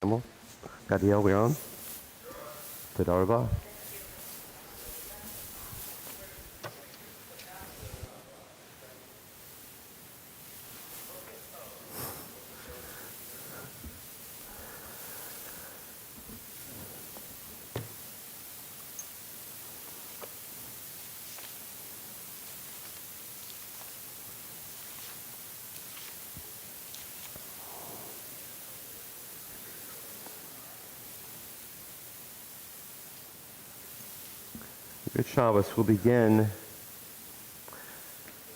Gadiel, we're on. תודה רבה. Good Shabbos. We'll begin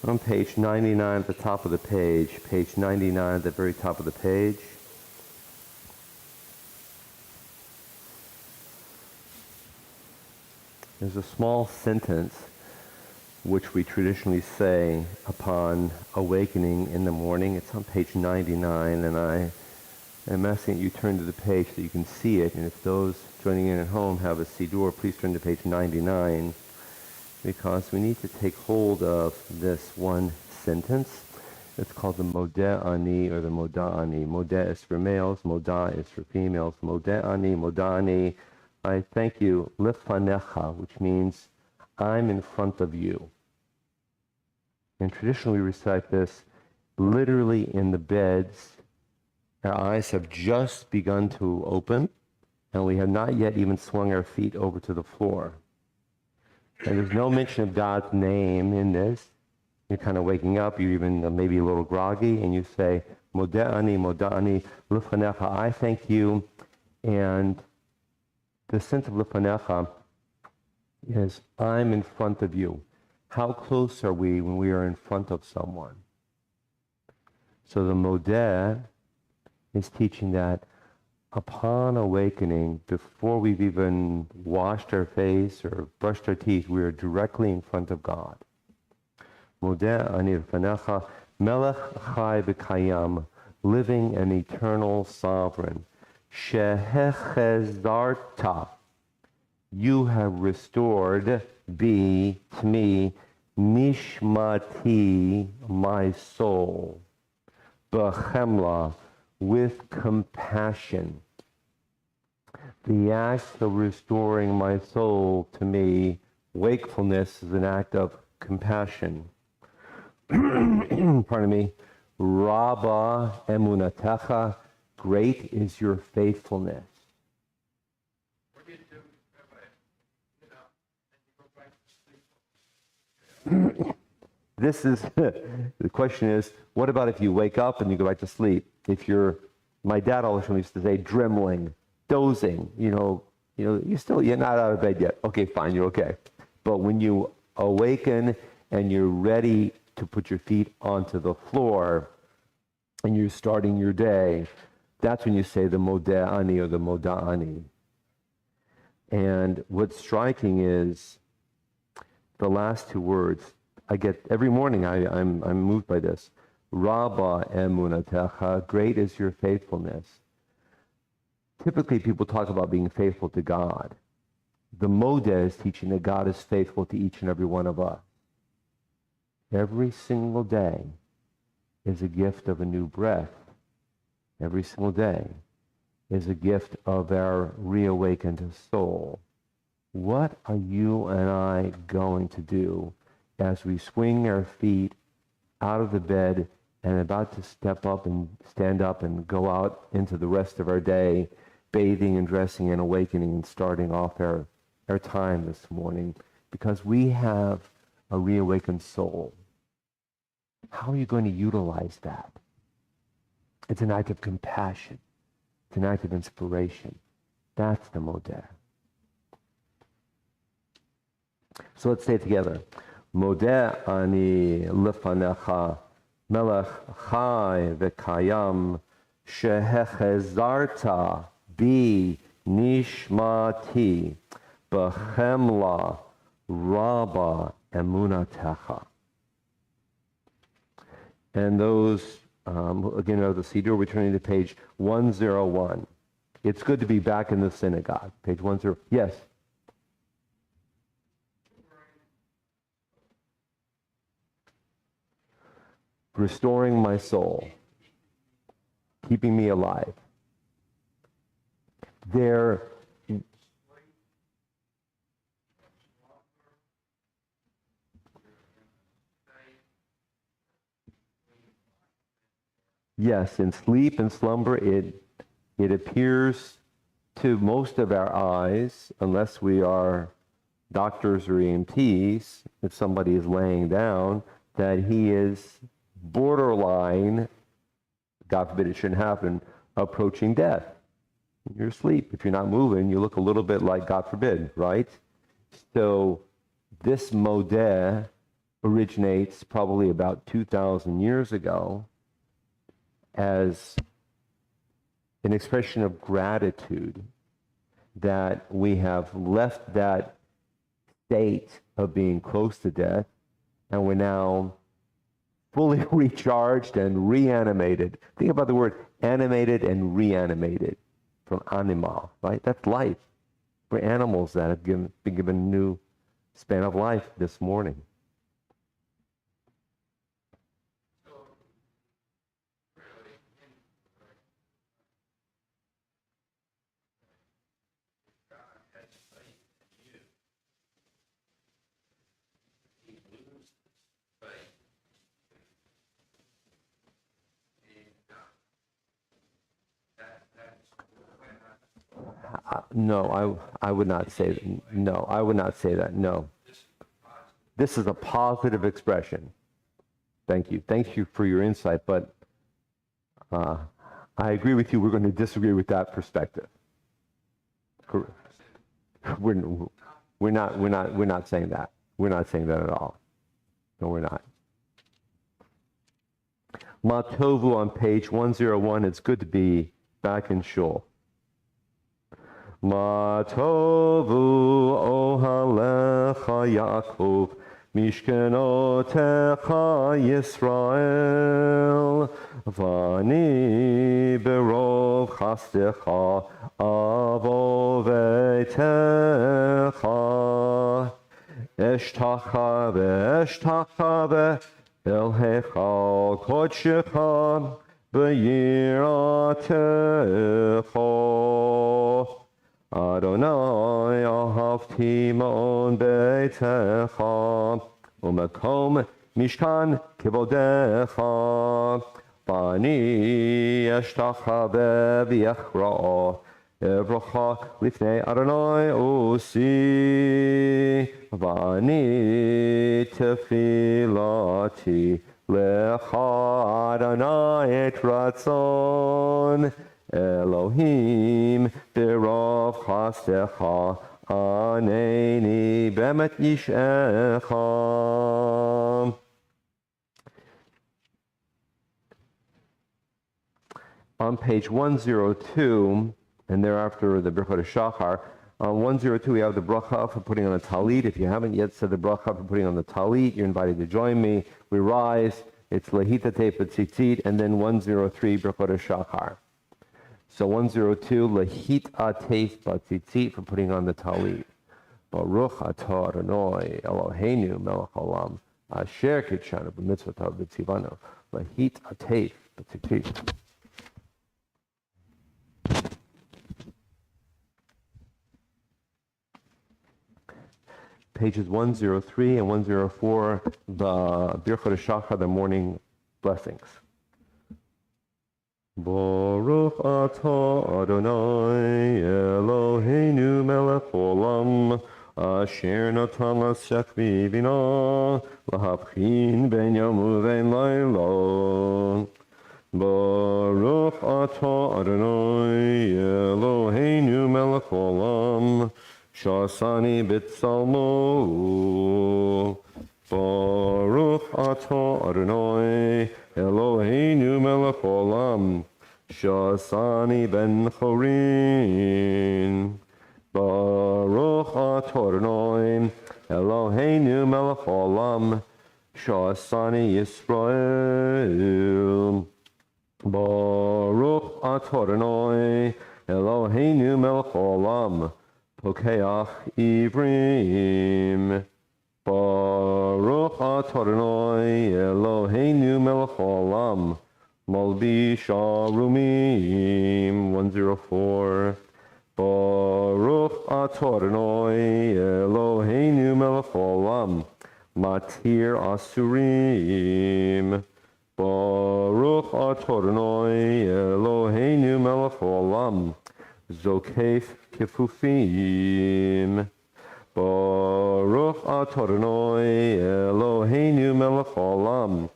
on page 99 at the top of the page. Page 99 at the very top of the page. There's a small sentence which we traditionally say upon awakening in the morning. It's on page 99, and I am asking that you turn to the page so you can see it. And if those joining in at home have a Siddur, please turn to page 99, because we need to take hold of this one sentence. It's called the Modeh Ani, or the Modah Ani. Modeh is for males, Modah is for females. Modeh Ani, Modah Ani. I thank you, Lefanecha, which means I'm in front of you. And traditionally we recite this literally in the beds. Our eyes have just begun to open, and we have not yet even swung our feet over to the floor. And there's no mention of God's name in this. You're kind of waking up, you're even maybe a little groggy, and you say, Modeh Ani, Lefanecha, I thank you. And the sense of Lefanecha is, I'm in front of you. How close are we when we are in front of someone? So the Modeh is teaching that upon awakening, before we've even washed our face or brushed our teeth, we are directly in front of God. Modeh Ani Lefanecha, Melech Chai V'Kayam, living and eternal sovereign. Shehechezarta, you have restored be to me, nishmati, my soul, b'chemla, with compassion. The act of restoring my soul to me, wakefulness, is an act of compassion. Pardon me. Rabba emunatecha, great is your faithfulness. What do you do if and you go back to sleep? This is, the question is, what about if you wake up and you go back to sleep? If you're, my dad always used to say, dreamling, dozing, you're not out of bed yet. Okay, fine, you're okay. But when you awaken and you're ready to put your feet onto the floor and you're starting your day, that's when you say the Modeh Ani or the Modah Ani. And what's striking is the last two words. I get every morning. I'm moved by this. Rabba emunatecha, great is your faithfulness. Typically, people talk about being faithful to God. The Modeh is teaching that God is faithful to each and every one of us. Every single day is a gift of a new breath. Every single day is a gift of our reawakened soul. What are you and I going to do as we swing our feet out of the bed and about to step up and stand up and go out into the rest of our day, bathing and dressing and awakening and starting off our time this morning? Because we have a reawakened soul. How are you going to utilize that? It's an act of compassion. It's an act of inspiration. That's the Modeh. So let's say it together. Modeh Ani Lefanecha, Melech Chai V'Kayam, Shehechezarta Bi Nishmati, B'chemla Rabba Emunatecha. And those, again, out of the Siddur, we're turning to page 101. It's good to be back in the synagogue. Page 10. Yes? Restoring my soul, keeping me alive. They're, yes, in sleep and slumber, it appears to most of our eyes, unless we are doctors or EMTs, if somebody is laying down, that he is borderline, God forbid it shouldn't happen, approaching death. In your sleep, if you're not moving, you look a little bit like, God forbid, right? So this modeh originates probably about 2,000 years ago as an expression of gratitude that we have left that state of being close to death and we're now fully recharged and reanimated. Think about the word animated and reanimated from anima, right? That's life. We're animals that have been given a new span of life this morning. No, I would not say that. No, I would not say that. No. This is a positive expression. Thank you. Thank you for your insight, but I agree with you. We're going to disagree with that perspective. We're not saying that. We're not saying that at all. No, we're not. Matovu on page 101. It's good to be back in shul. Matovu ohalecha Yaakov mishkenotecha Yisrael vani berov chastecha avo vetecha eshtacha ve'eshtacha el hechal kodshecha b'yiratecha Adonai ahavti ma'on beitecha u'makom mishkan kivodecha bani eshtacha v'yachra evrocha lifnei Adonai usi bani tefilati lecha Adonai et ratzon Elohim berov chastecha aneni bemet yishecha. On page 102, and thereafter the Birchot HaShachar, on 102 we have the bracha for putting on a talit. If you haven't yet said the bracha for putting on the talit, you're invited to join me. We rise, it's lehita teif b'tzitzit, and then 103 Birchot HaShachar. So 102, Lahit Ateif Batzitzit for putting on the talit. Baruch atah Adonai Eloheinu melech haolam asher kitshanu b'mitzvotav v'tzivanu. Lahit Ateif Batzitzit. Pages 103 and 104, the Birchot HaShachar, the morning blessings. Baruch atah Adonai Eloheinu melech haolam asher natan l'sechvi bina lahavchin ben yom uvein layla. Baruch atah Adonai Eloheinu melech haolam shasani b'tzalmo. Baruch atah Adonai Eloheinu melech haolam shasani ben chorin. Baruch atah Adonai Eloheinu melech haolam shasani Yisrael. Baruch atah Adonai Eloheinu melech haolam pokeach ivrim. Baruch atah Adonai Eloheinu melech haolam malbish arumim. 104. Baruch atah Adonai Eloheinu melech haolam, matir asurim. Baruch atah Adonai Eloheinu melech haolam, zokef kefufim. Baruch atah Adonai Eloheinu melech haolam,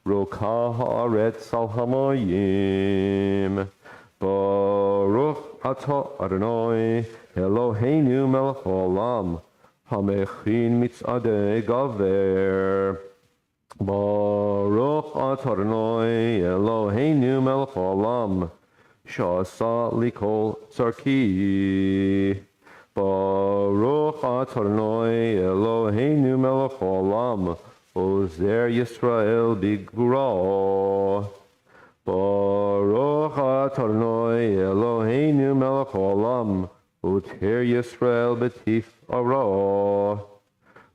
rokah haaretz al hamayim. Baruch atah Adonai Eloheinu melech haolam, hamechin mitzadei gaver. Baruch atah Adonai Eloheinu melech haolam, sha'asa likol tzarki. Baruch atah Adonai Eloheinu melech haolam, ozer Yisrael bigvura. Baruch atah Adonai Eloheinu melech haolam, uter Yisrael b'tifara.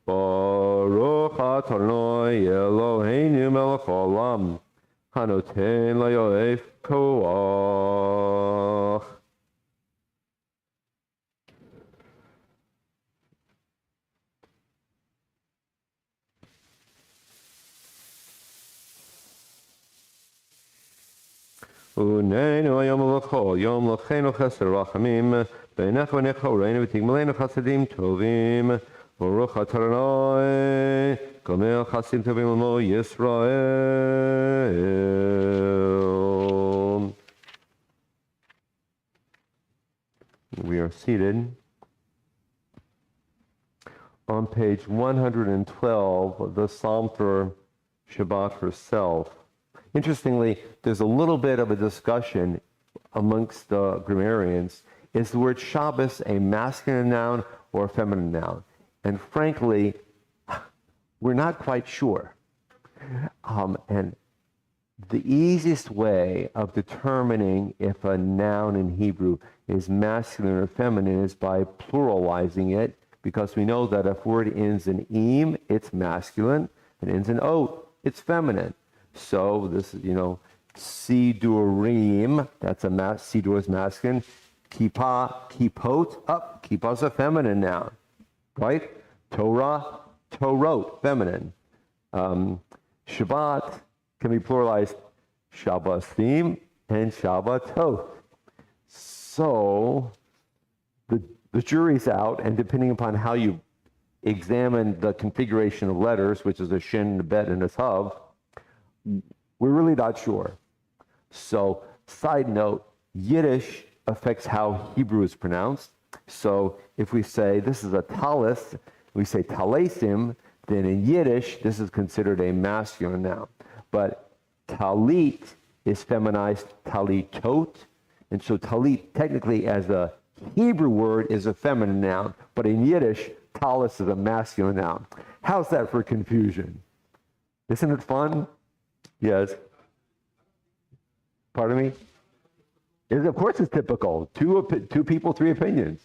Baruch atah Adonai Eloheinu melech haolam, hanoten layoef koach. Uneinu ayom l'chol, yom l'cheinu chesed rachamim, b'nech v'nech horeinu v'tigmelenu chasadim tovim, Baruch atah Adonai, gomel chasadim tovim l'mo Yisrael. We are seated on page 112, the Psalm for Shabbat herself. Interestingly, there's a little bit of a discussion amongst the grammarians. Is the word Shabbos a masculine noun or a feminine noun? And frankly, we're not quite sure. And the easiest way of determining if a noun in Hebrew is masculine or feminine is by pluralizing it, because we know that if word ends in im, it's masculine, and ends in ot, it's feminine. So this is, sidurim, that's sidur is masculine. Kippah, kippot, kippah's a feminine noun, right? Torah, torot, feminine. Shabbat can be pluralized Shabbatim and Shabbatot. So the jury's out, and depending upon how you examine the configuration of letters, which is a shin, a bet, and a tav, we're really not sure. So, side note, Yiddish affects how Hebrew is pronounced. So, if we say this is a talis, we say talesim, then in Yiddish, this is considered a masculine noun. But talit is feminized talitot, and so talit, technically as a Hebrew word, is a feminine noun, but in Yiddish, talis is a masculine noun. How's that for confusion? Isn't it fun? Yes. Pardon me? Of course it's typical. Two people, three opinions.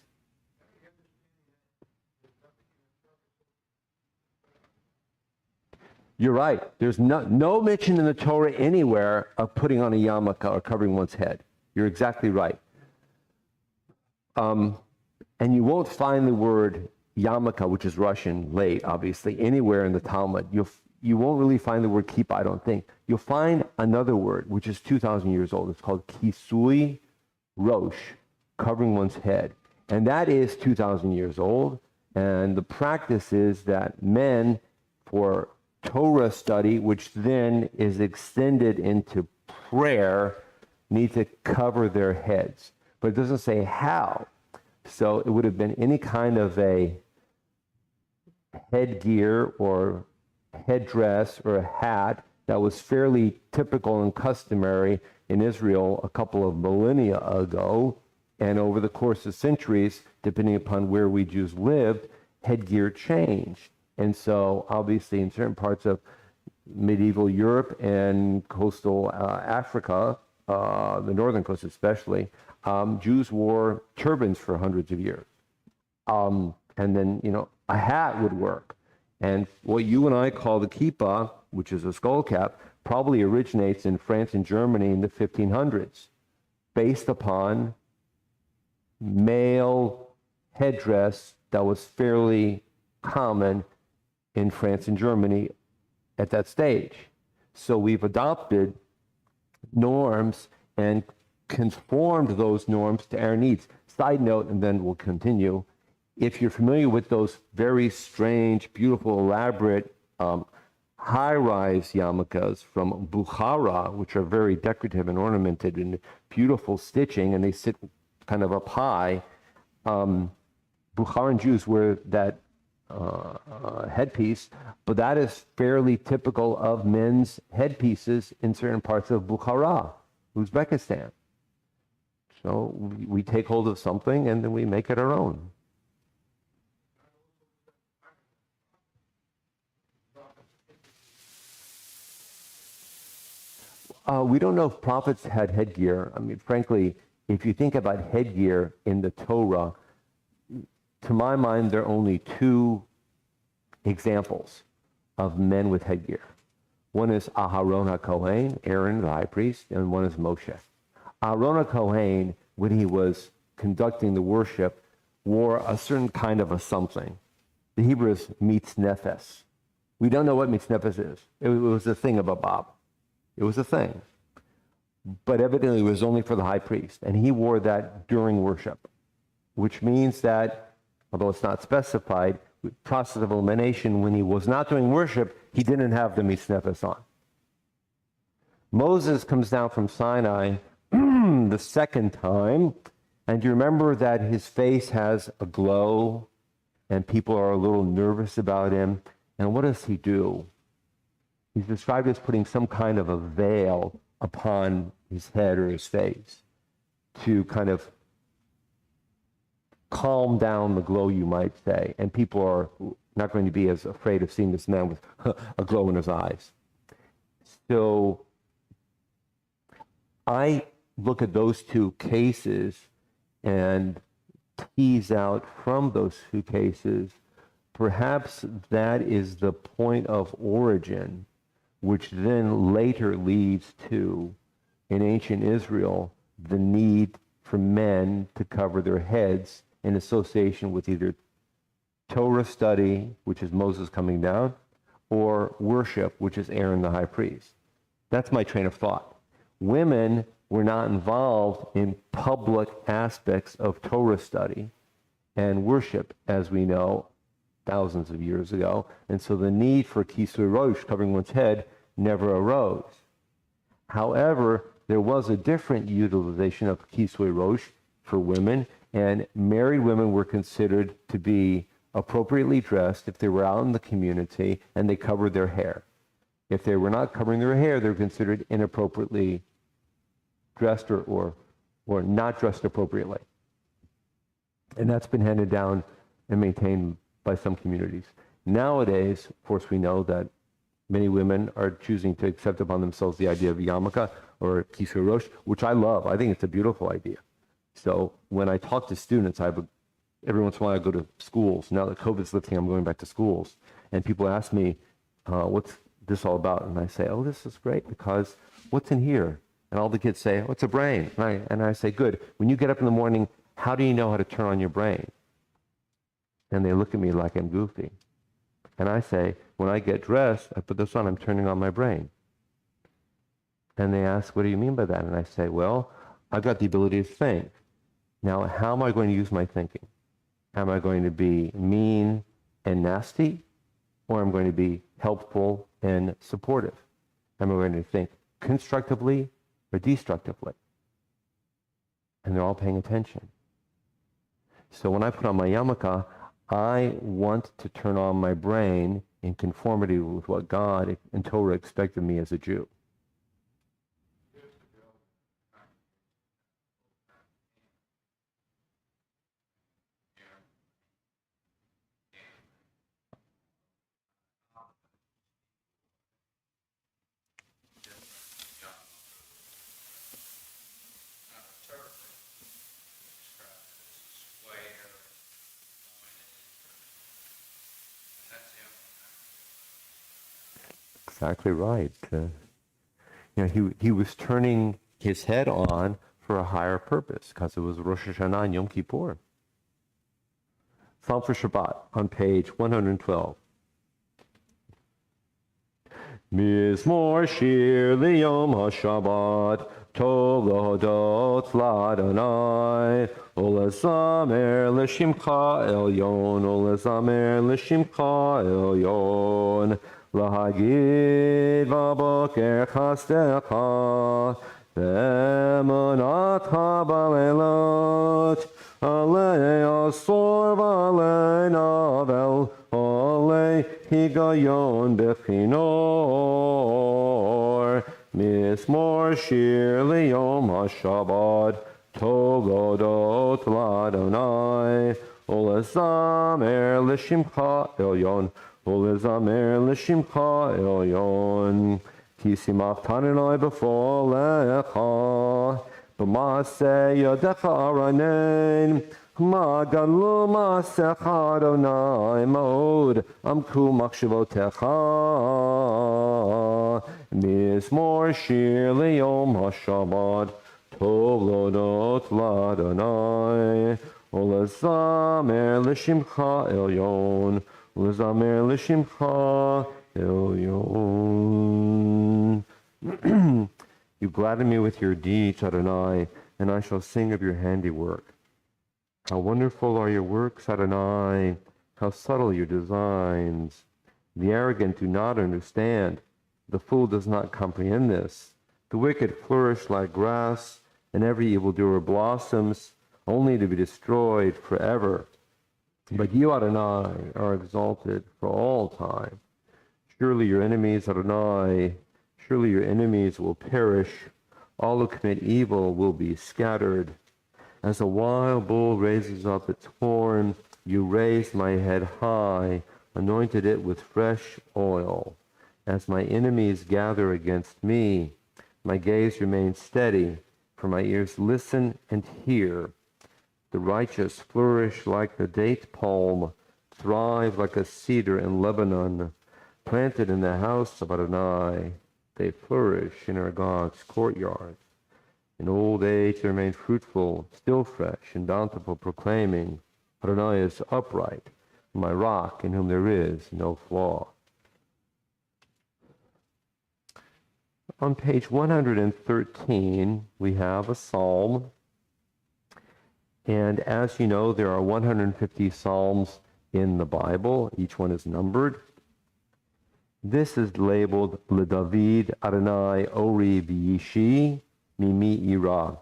You're right. There's no mention in the Torah anywhere of putting on a yarmulke or covering one's head. You're exactly right. And you won't find the word yarmulke, which is Russian, late, obviously, anywhere in the Talmud. You won't really find the word kippah, I don't think. You'll find another word, which is 2,000 years old. It's called kisui rosh, covering one's head. And that is 2,000 years old. And the practice is that men, for Torah study, which then is extended into prayer, need to cover their heads. But it doesn't say how. So it would have been any kind of a headgear or headdress or a hat that was fairly typical and customary in Israel a couple of millennia ago. And over the course of centuries, depending upon where we Jews lived, headgear changed. And so obviously in certain parts of medieval Europe and coastal Africa, the northern coast especially, Jews wore turbans for hundreds of years. And then, a hat would work. And what you and I call the kippah, which is a skull cap, probably originates in France and Germany in the 1500s, based upon male headdress that was fairly common in France and Germany at that stage. So we've adopted norms and conformed those norms to our needs. Side note, and then we'll continue. If you're familiar with those very strange, beautiful, elaborate high-rise yarmulkes from Bukhara, which are very decorative and ornamented and beautiful stitching, and they sit kind of up high, Bukharan Jews wear that headpiece, but that is fairly typical of men's headpieces in certain parts of Bukhara, Uzbekistan. So we take hold of something and then we make it our own. We don't know if prophets had headgear. I mean, frankly, if you think about headgear in the Torah, to my mind, there are only two examples of men with headgear. One is Aharon HaKohen, Aaron the high priest, and one is Moshe. Aharon HaKohen, when he was conducting the worship, wore a certain kind of a something. The Hebrew is mitznefes. We don't know what mitznefes is. It was a thing of a bob. It was a thing. But evidently it was only for the high priest. And he wore that during worship, which means that, although it's not specified, process of elimination, when he was not doing worship, he didn't have the mitznefes on. Moses comes down from Sinai the second time, and you remember that his face has a glow, and people are a little nervous about him. And what does he do? He's described as putting some kind of a veil upon his head or his face to kind of calm down the glow, you might say. And people are not going to be as afraid of seeing this man with a glow in his eyes. So I look at those two cases and tease out from those two cases, perhaps that is the point of origin, which then later leads to, in ancient Israel, the need for men to cover their heads in association with either Torah study, which is Moses coming down, or worship, which is Aaron the high priest. That's my train of thought. Women were not involved in public aspects of Torah study and worship, as we know, thousands of years ago, and so the need for kisui rosh, covering one's head, never arose. However, there was a different utilization of kisui rosh for women, and married women were considered to be appropriately dressed if they were out in the community and they covered their hair. If they were not covering their hair, they were considered inappropriately dressed or not dressed appropriately. And that's been handed down and maintained by some communities. Nowadays, of course, we know that many women are choosing to accept upon themselves the idea of yarmulke or kisui rosh, which I love. I think it's a beautiful idea. So when I talk to students, every once in a while I go to schools. Now that COVID's lifting, I'm going back to schools. And people ask me, what's this all about? And I say, oh, this is great because what's in here? And all the kids say, oh, it's a brain. And I say, good. When you get up in the morning, how do you know how to turn on your brain? And they look at me like I'm goofy. And I say, when I get dressed, I put this on, I'm turning on my brain. And they ask, what do you mean by that? And I say, well, I've got the ability to think. Now, how am I going to use my thinking? Am I going to be mean and nasty? Or am I going to be helpful and supportive? Am I going to think constructively or destructively? And they're all paying attention. So when I put on my yarmulke, I want to turn on my brain in conformity with what God and Torah expected me as a Jew. Exactly right. He was turning his head on for a higher purpose, because it was Rosh Hashanah and Yom Kippur. Psalm for Shabbat on page 112. Mizmor shir liyom ha-Shabbat, tov l'hodot l'Adonai, ulezamer l'shimcha elyon, ulezamer l'shimcha elyon, lahagid v'boker chastecha, ve'emunatcha b'leilot, alei asor v'alei navel, alei higayon bechinor, mismor shir liyom ha-Shabbat, tov l'hodot l'Adonai, ulezamer l'shimcha elyon, ulezamer l'shimcha elyon, ki simachtanenoi b'folecha, b'maaseh yadecha aranein, Magalu Masecha Adonai Mod Amku Machshavotecha Mizmor Shir Liyom HaShabbat Tov Lodot L'Adonai Ulezamer L'Shimcha Elyon Ulezamer L'Shimcha Elyon. You gladden me with your deeds, Adonai, and I shall sing of your handiwork. How wonderful are your works, Adonai! How subtle your designs! The arrogant do not understand. The fool does not comprehend this. The wicked flourish like grass, and every evildoer blossoms, only to be destroyed forever. But you, Adonai, are exalted for all time. Surely your enemies, Adonai, surely your enemies will perish. All who commit evil will be scattered. As a wild bull raises up its horn, you raised my head high, anointed it with fresh oil. As my enemies gather against me, my gaze remains steady, for my ears listen and hear. The righteous flourish like the date palm, thrive like a cedar in Lebanon, planted in the house of Adonai. They flourish in our God's courtyard. In old age they remain fruitful, still fresh and bountiful, proclaiming, Adonai is upright, my rock in whom there is no flaw. On page 113, we have a psalm. And as you know, there are 150 psalms in the Bible. Each one is numbered. This is labeled LeDavid Adonai Ori V'Yishi Mimi Ira.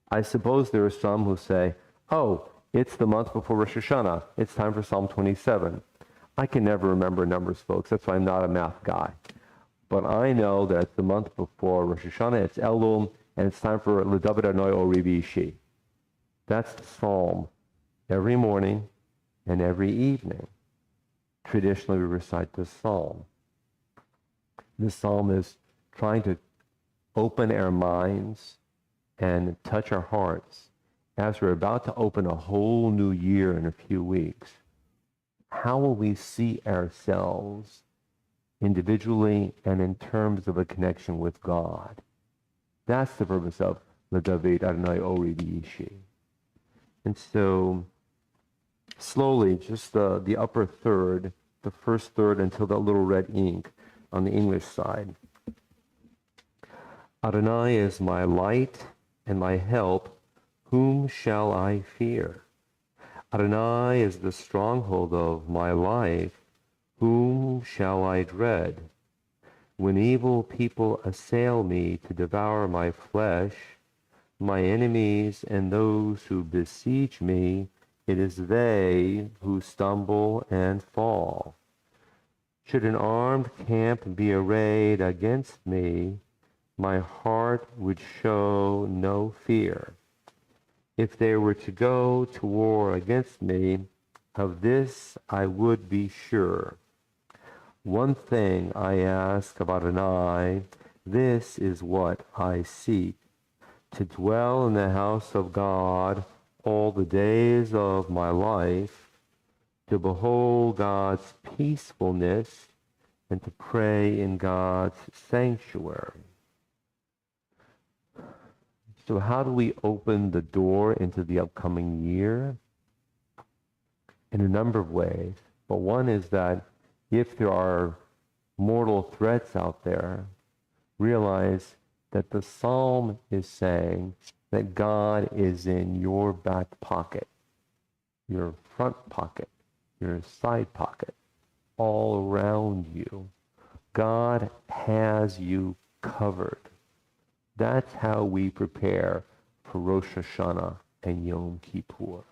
I suppose there are some who say, oh, it's the month before Rosh Hashanah. It's time for Psalm 27. I can never remember numbers, folks. That's why I'm not a math guy. But I know that it's the month before Rosh Hashanah. It's Elul, and it's time for LeDavid Adonai Ori V'Yishi. That's the psalm. Every morning and every evening, traditionally we recite this psalm. This psalm is trying to open our minds and touch our hearts as we're about to open a whole new year in a few weeks. How will we see ourselves individually and in terms of a connection with God? That's the purpose of LeDavid Adonai Ori V'Yishi. And so, slowly, just the upper third, the first third until that little red ink on the English side. Adonai is my light and my help. Whom shall I fear? Adonai is the stronghold of my life. Whom shall I dread? When evil people assail me to devour my flesh, my enemies and those who besiege me, it is they who stumble and fall. Should an armed camp be arrayed against me, my heart would show no fear. If they were to go to war against me, of this I would be sure. One thing I ask of Adonai, this is what I seek, to dwell in the house of God all the days of my life, to behold God's peacefulness, and to pray in God's sanctuary. So how do we open the door into the upcoming year? In a number of ways. But one is that if there are mortal threats out there, realize that the psalm is saying that God is in your back pocket, your front pocket, your side pocket, all around you. God has you covered. That's how we prepare for Rosh Hashanah and Yom Kippur.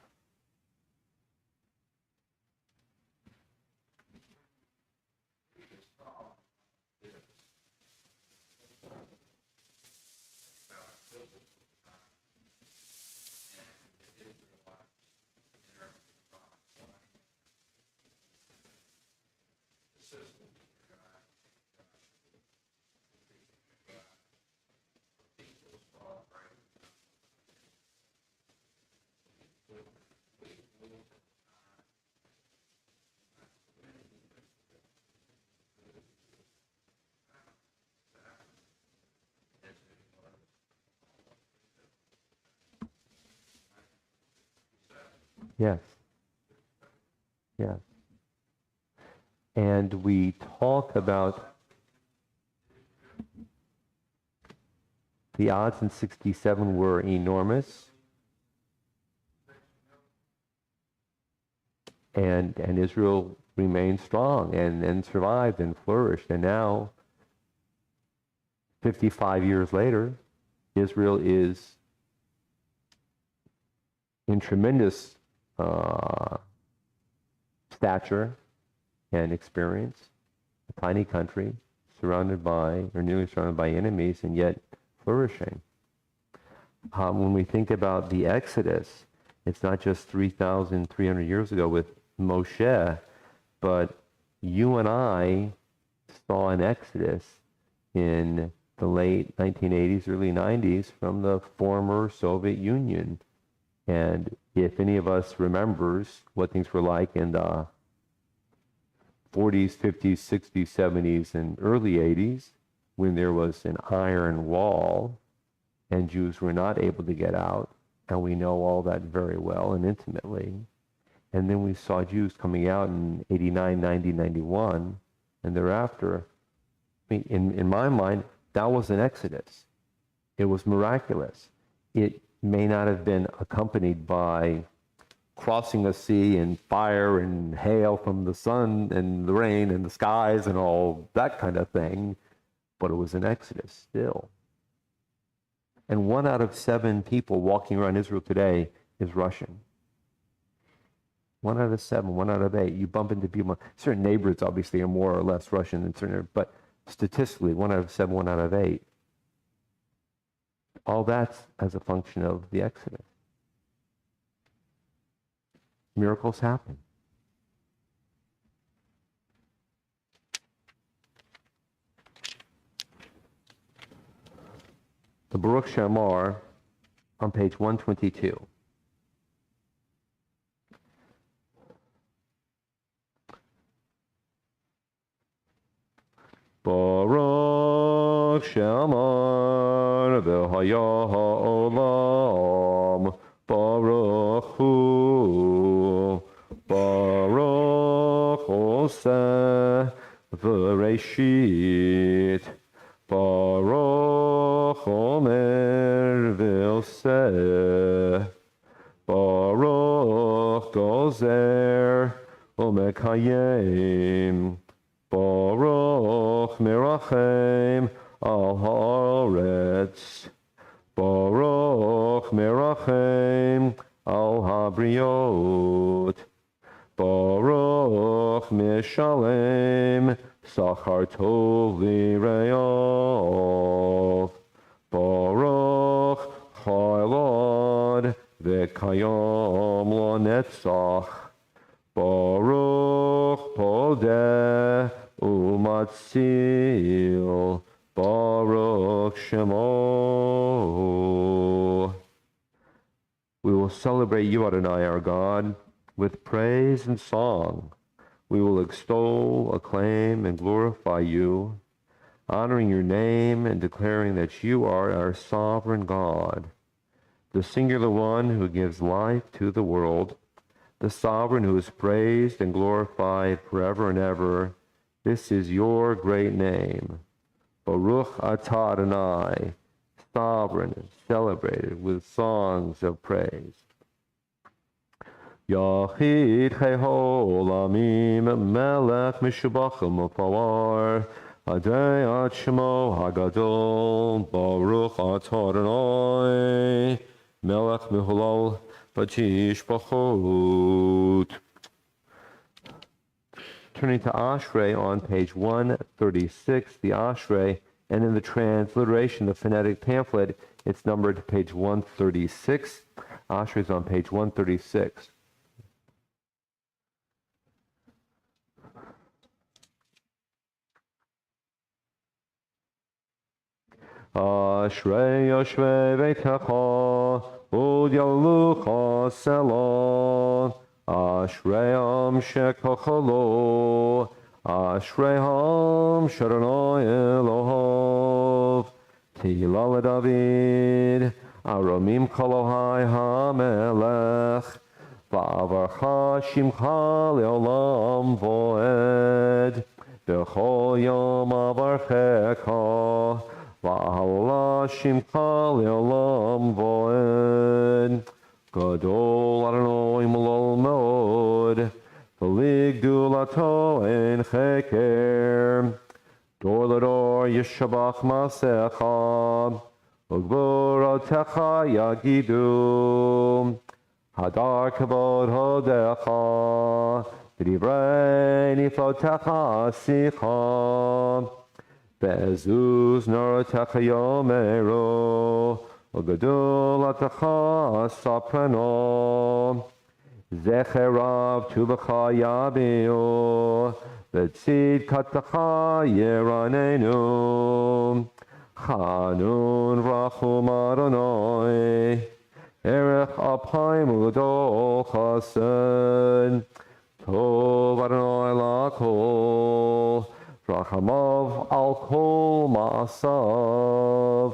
Yes. Yes. And we talk about the odds in 67 were enormous. And Israel remained strong and survived and flourished. And now, 55 years later, Israel is in tremendous stature and experience, a tiny country surrounded by, or nearly surrounded by enemies, and yet flourishing. When we think about the Exodus, it's not just 3,300 years ago with Moshe, but you and I saw an Exodus in the late 1980s, early 90s from the former Soviet Union. And if any of us remembers what things were like in the 40s, 50s, 60s, 70s, and early 80s, when there was an iron wall and Jews were not able to get out, and we know all that very well and intimately. And then we saw Jews coming out in 89, 90, 91, and thereafter. I mean, in my mind, that was an exodus. It was miraculous. It may not have been accompanied by crossing a sea and fire and hail from the sun and the rain and the skies and all that kind of thing, but it was an exodus still. And 1 out of 7 people walking around Israel today is Russian. 1 out of 7, 1 out of 8. You bump into people. Certain neighborhoods obviously are more or less Russian than certain, but statistically, 1 out of 7, 1 out of 8. All that's as a function of the Exodus. Miracles happen. The Baruch Shamar on page 122. Baruch Shamar v'haya ha'olam Baruch Hu Baruch Oseh v'reshit Baruch Omer v'oseh Baruch Gozer Umekayim Baruch Merachem al haaretz Baruch Merachem al habriot Baruch Mishalem Sachar Tov L'Reov Baruch Chaylod V'Kayom L'Netzach Baruch Podeh Umatzil Baruch Shemo. We will celebrate you, Adonai, our God, with praise and song. We will extol, acclaim, and glorify you, honoring your name and declaring that you are our sovereign God, the singular one who gives life to the world, the sovereign who is praised and glorified forever and ever. This is your great name. Baruch atah Adonai, sovereign, celebrated with songs of praise. Yachid Chayho Olamim Melech Mishubachim Upawar Adei Ad Shemo Hagadol Baruch atah Adonai Melech Mihulal Bajish Bachot. Turning to Ashrei on page 136, the Ashrei, and in the transliteration, the phonetic pamphlet, it's numbered to page 136. Ashrei is on page 136. Ashrei Yoshvei Beitecha Ud Yalucha Selon Ashrei Shekachalo Ashrei Sharonoi Elohov Tila David Aromim Kolohai HaMelech Va'avarcha Shimcha Leolam Voed B'chol Yom Avarchecha Va'ala Shimcha Leolam Voed Gadol Adonai Malol Meod V'lig Dulato En Cheker Dor Lador Yeshabach Masecha Ugburatecha Yagidu Hadar Kavod Hodecha V'divrei Niflotecha Asicha Be'ezuz Norotecha Yomeru Ugadul Atacha Saprano Zecherav Tubacha Yabiu V'tzid Katacha Yeranenu Chanun Rachum Adonai Erech Apayim Udol Chased Tov Adonai Lakol Rachamav Al Kol Ma'asav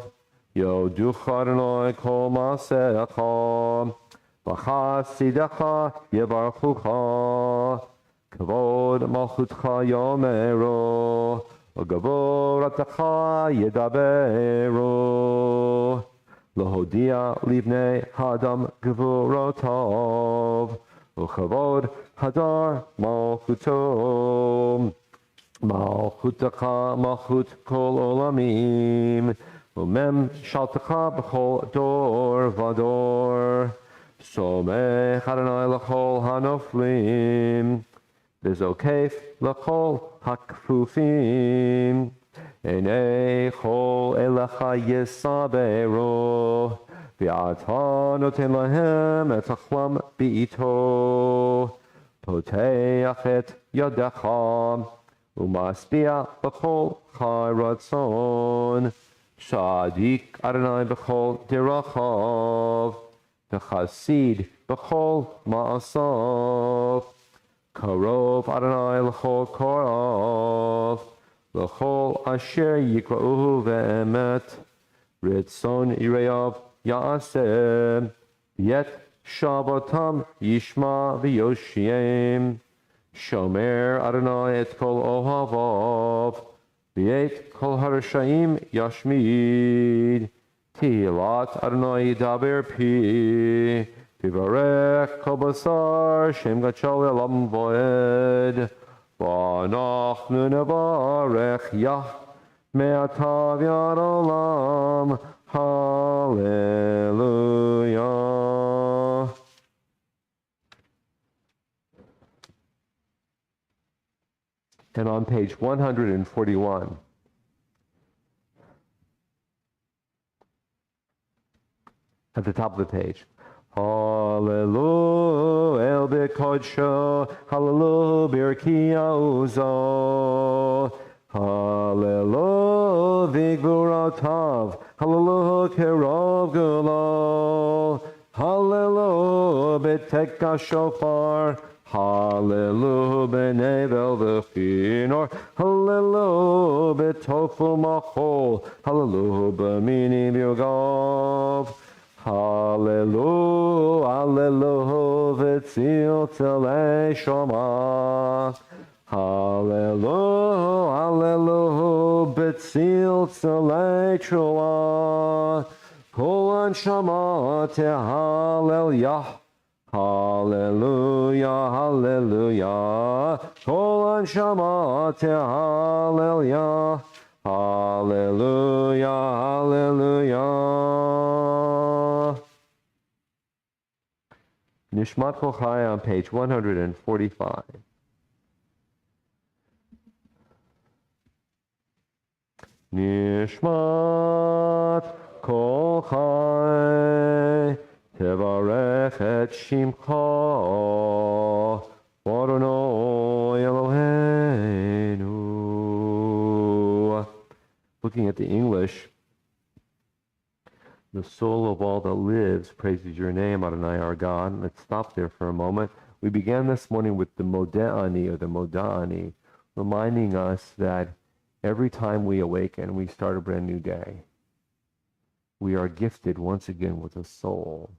Yoduch Adonai Kol Ma'asecha V'chasidecha Yevarchucha Kavod Malchutcha Yomeru Ugavoratecha Yedaberu Lohodia Livnei Hadam Gevurotov Uchavod Hadar Malchuto Malchutecha Malchut Kol Olamim Umem Shaltecha B'chol Dor Vador Somech Adonai L'chol Hanoflim V'zokef L'chol Hakfufim Enei Chol Elecha Yesaberu V'ata Noten Lahem Et Achlam B'ito Poteach Et Yadecha Umaspia B'chol Chai Ratzon Shadik Adonai B'chol Dirachav V'chasid B'chol Ma'asav Karov Adonai L'chol Korav L'chol Asher Yikra'uhu Ve'emet Ritzon Yireyav Ya'aseh Yet Shabbatam Yishma V'yoshiem Shomer Adonai Et Kol Ohavav V'et Kol Harashaim Yashmid Tilat Adonai Yidaber Pi Vivarech Kol Basar Shem Gachal Elam Voed V'anachnu Nevarech Yah Me'atav Yad Olam Hallelujah. And on page 141, at the top of the page, Hallelujah El B'Kodsho, Hallelujah Birkiya Uzo, Hallelujah V'Gvuratav, Hallelujah Kerov Gulo, Hallelujah B'Tekka Shofar, Hallelujah B'Nevel V'Chinor, Hallelujah B'Tofu Machol, Hallelujah B'Mini B'Yogav, Hallelu, hallelu, v'tzil tzilei shoma. Hallelu, hallelu, v'tzil tzilei shoma. Kol anshama tehallel yah. Hallelujah, hallelujah. Kol anshama tehallel yah. Hallelujah, hallelujah. Nishmat Kol Chai on page 145. Nishmat Kol Chai Tevarech et Shimcha Adonai Eloheinu. Looking at the English, the soul of all that lives praises your name, Adonai our God. Let's stop there for a moment. We began this morning with the Mode'ani, or the Moda'ani, reminding us that every time we awaken, we start a brand new day. We are gifted once again with a soul.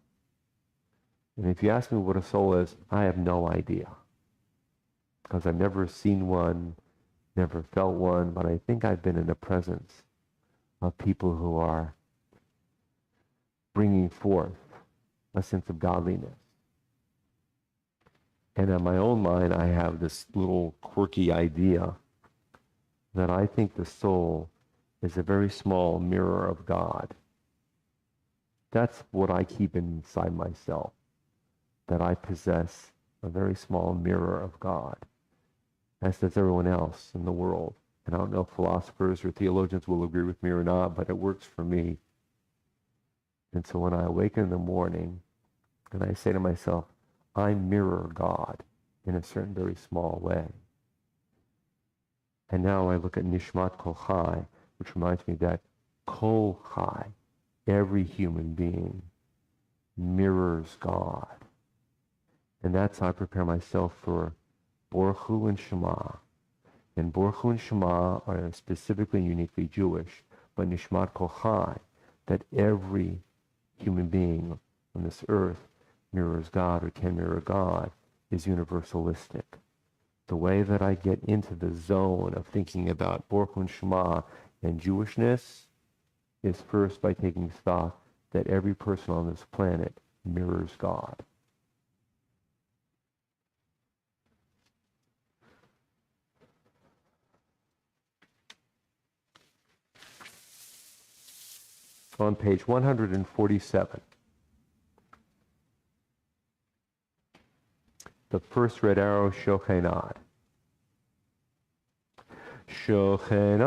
And if you ask me what a soul is, I have no idea. Because I've never seen one, never felt one, but I think I've been in the presence of people who are bringing forth a sense of godliness. And in my own mind, I have this little quirky idea that I think the soul is a very small mirror of God. That's what I keep inside myself, that I possess a very small mirror of God, as does everyone else in the world. And I don't know if philosophers or theologians will agree with me or not, but it works for me. And so when I awaken in the morning and I say to myself, I mirror God in a certain very small way. And now I look at Nishmat Kol Chai, which reminds me that Kol Chai, every human being, mirrors God. And that's how I prepare myself for Baruch Hu and Shema. And Baruch Hu and Shema are specifically and uniquely Jewish, but Nishmat Kol Chai, that every human being on this earth mirrors God or can mirror God, is universalistic. The way that I get into the zone of thinking about Baruch Hu and Shema and Jewishness is first by taking stock that every person on this planet mirrors God. On page 147. The first red arrow, Shochenad. Shochenad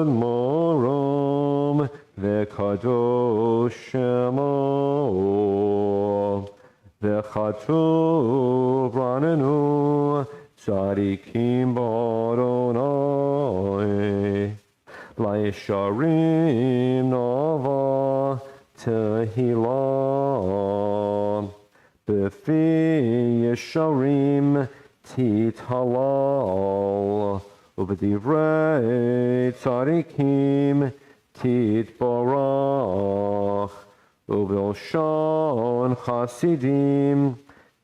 morom v'kadosh shemo v'chatuv ranenu tzadikim baronai Laisharim Nova Tehillah Befi Yesharim Tithalal Ubedivrei Tzadikim Titbarach Ubelshan Chasidim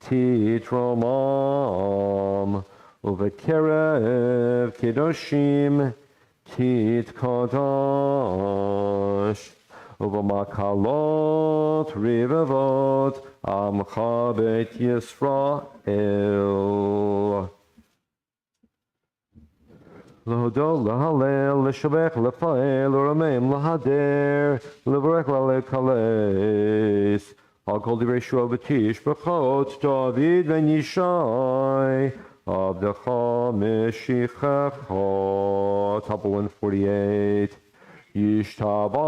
Titramam Ubekerev Kedoshim Tit Kadash Ubamakalot Rivavot Amcha Bet Yisrael L'hodol, l'halel, l'shavech, l'fael, l'rameim, l'hader, l'varech, l'kales. I'll call the ratio of Batish, Bechot, David, Ben Yishai, Abdecha, Meshichecha, top 148. Yishtabach,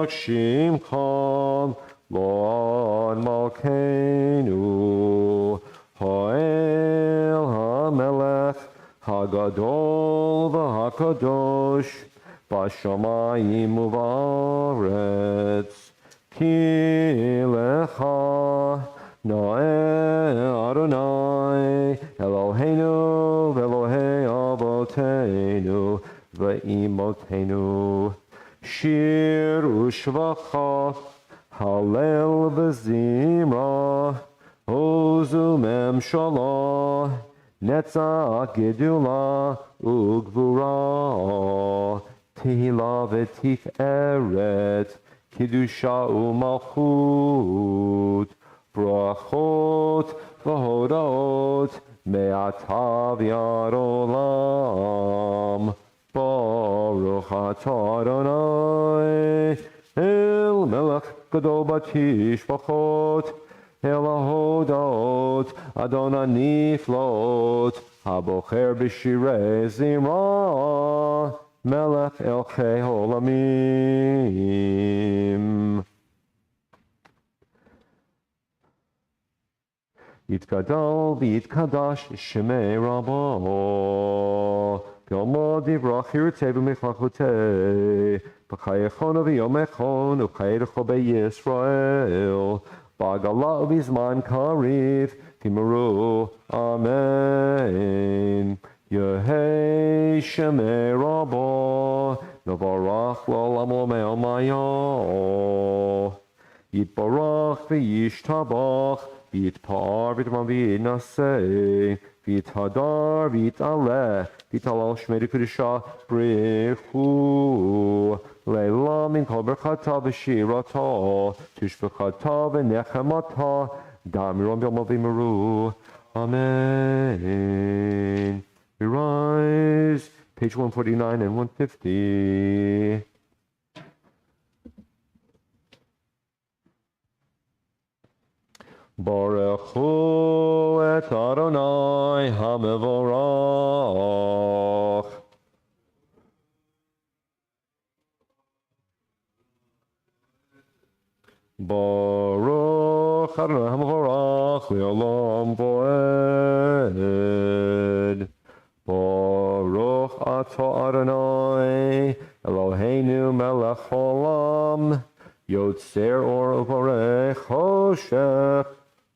Shimcha, Lord Malkeinu, Hoel, HaMelech, Hagadol v'Hakadosh b'shamayim u'v'aretz ki lecha no'eh Adonai Eloheinu v'Elohei avoteinu v'imotenu shir u'shvacha Hallel v'zimra, ozu memshala, netzach gedula ugvura, tehila v'tiferet, kidusha u'malchut, brachot v'hodot, me'atav yad olam, baruch atah Adonai, El melech gadol batishbachot, El ahodot, Adonai niflot, Habocher b'shirei zimra, Melech elchei olamim. Yitgadol v'yitkadash shemei Rabbo, B'yomod yivrach yirtei v'mifachotei, B'chayechon v'yomechon u'chayerecho be'Yisrael, B'agala v'zman kariv v'miru, Amen. Yehei shemei Rabbo, Novarach l'olam ome'omayo, Yitbarach v'yishtabach, V'yitpa'ar v'yitman v'yinaseh, V'yithadar v'yitaleh, V'yitalal shmei kedusha brichu, Le'elam min kol berchata v'shirata, Tishbechata v'nechemata, Damiron b'yom v'miru. Amen. We rise, page 149 and 150. Baruch hu et Adonai hamevorach. Baruch Adonai hamevorach le'olam voed. Baruch atah Adonai Eloheinu melech haolam, Yotzer or uvarech choshech,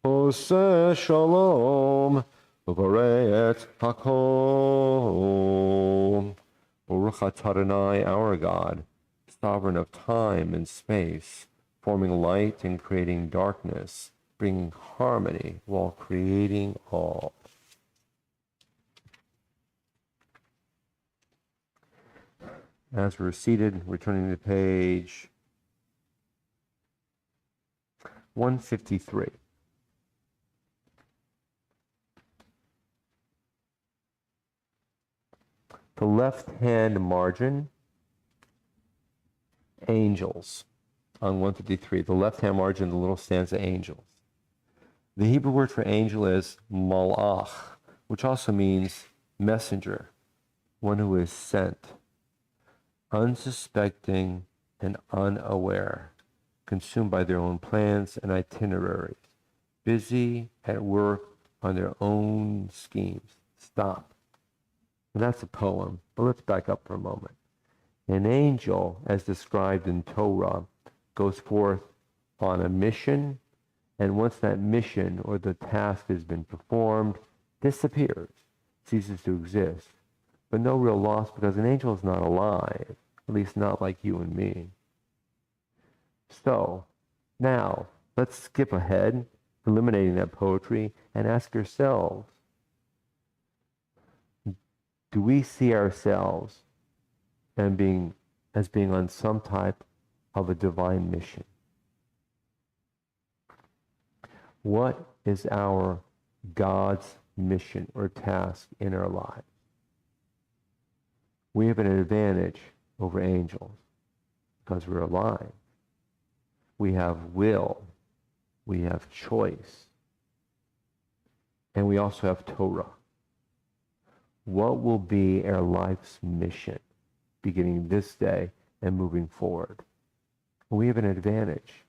Oseh shalom, uvarech et hakol. Baruch atah Adonai, our God, sovereign of time and space, forming light and creating darkness, bringing harmony while creating all. As we're seated, we're turning to page 153. The left-hand margin, angels, on 153. The left-hand margin, the little stanza, angels. The Hebrew word for angel is malach, which also means messenger, one who is sent, unsuspecting and unaware, consumed by their own plans and itineraries, busy at work on their own schemes. Stop. And that's a poem, but let's back up for a moment. An angel, as described in Torah, goes forth on a mission, and once that mission or the task has been performed, disappears, ceases to exist. But no real loss, because an angel is not alive, at least not like you and me. So, now, let's skip ahead, eliminating that poetry, and ask yourselves, do we see ourselves as being on some type of a divine mission? What is our God's mission or task in our lives? We have an advantage over angels because we're alive. We have will, we have choice, and we also have Torah. What will be our life's mission beginning this day and moving forward? We have an advantage.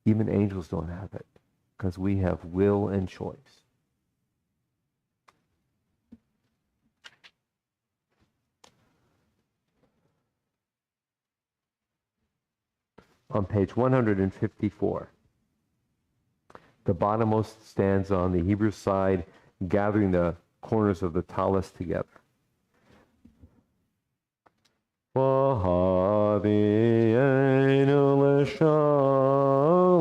Even angels don't have it because we have will and choice. On page 154, the bottommost stanza on the Hebrew side, gathering the corners of the talus together. V'havienu l'shalom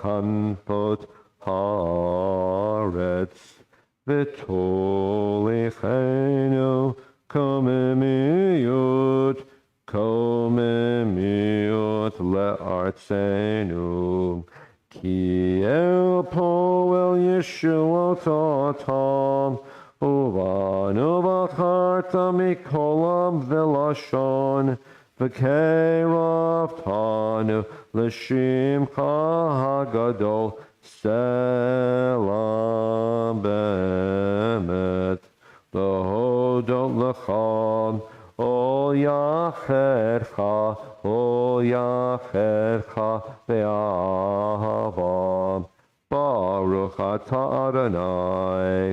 kanpot haaretz v'tolichenu komemiut le'artzenu ki el poel Yeshua tatam uvanu v'charta mikolam v'lashon v'keraftanu l'shimcha hagadol selam bemet l'hodot l'cham ol yachercha be'ahava baruch atah Adonai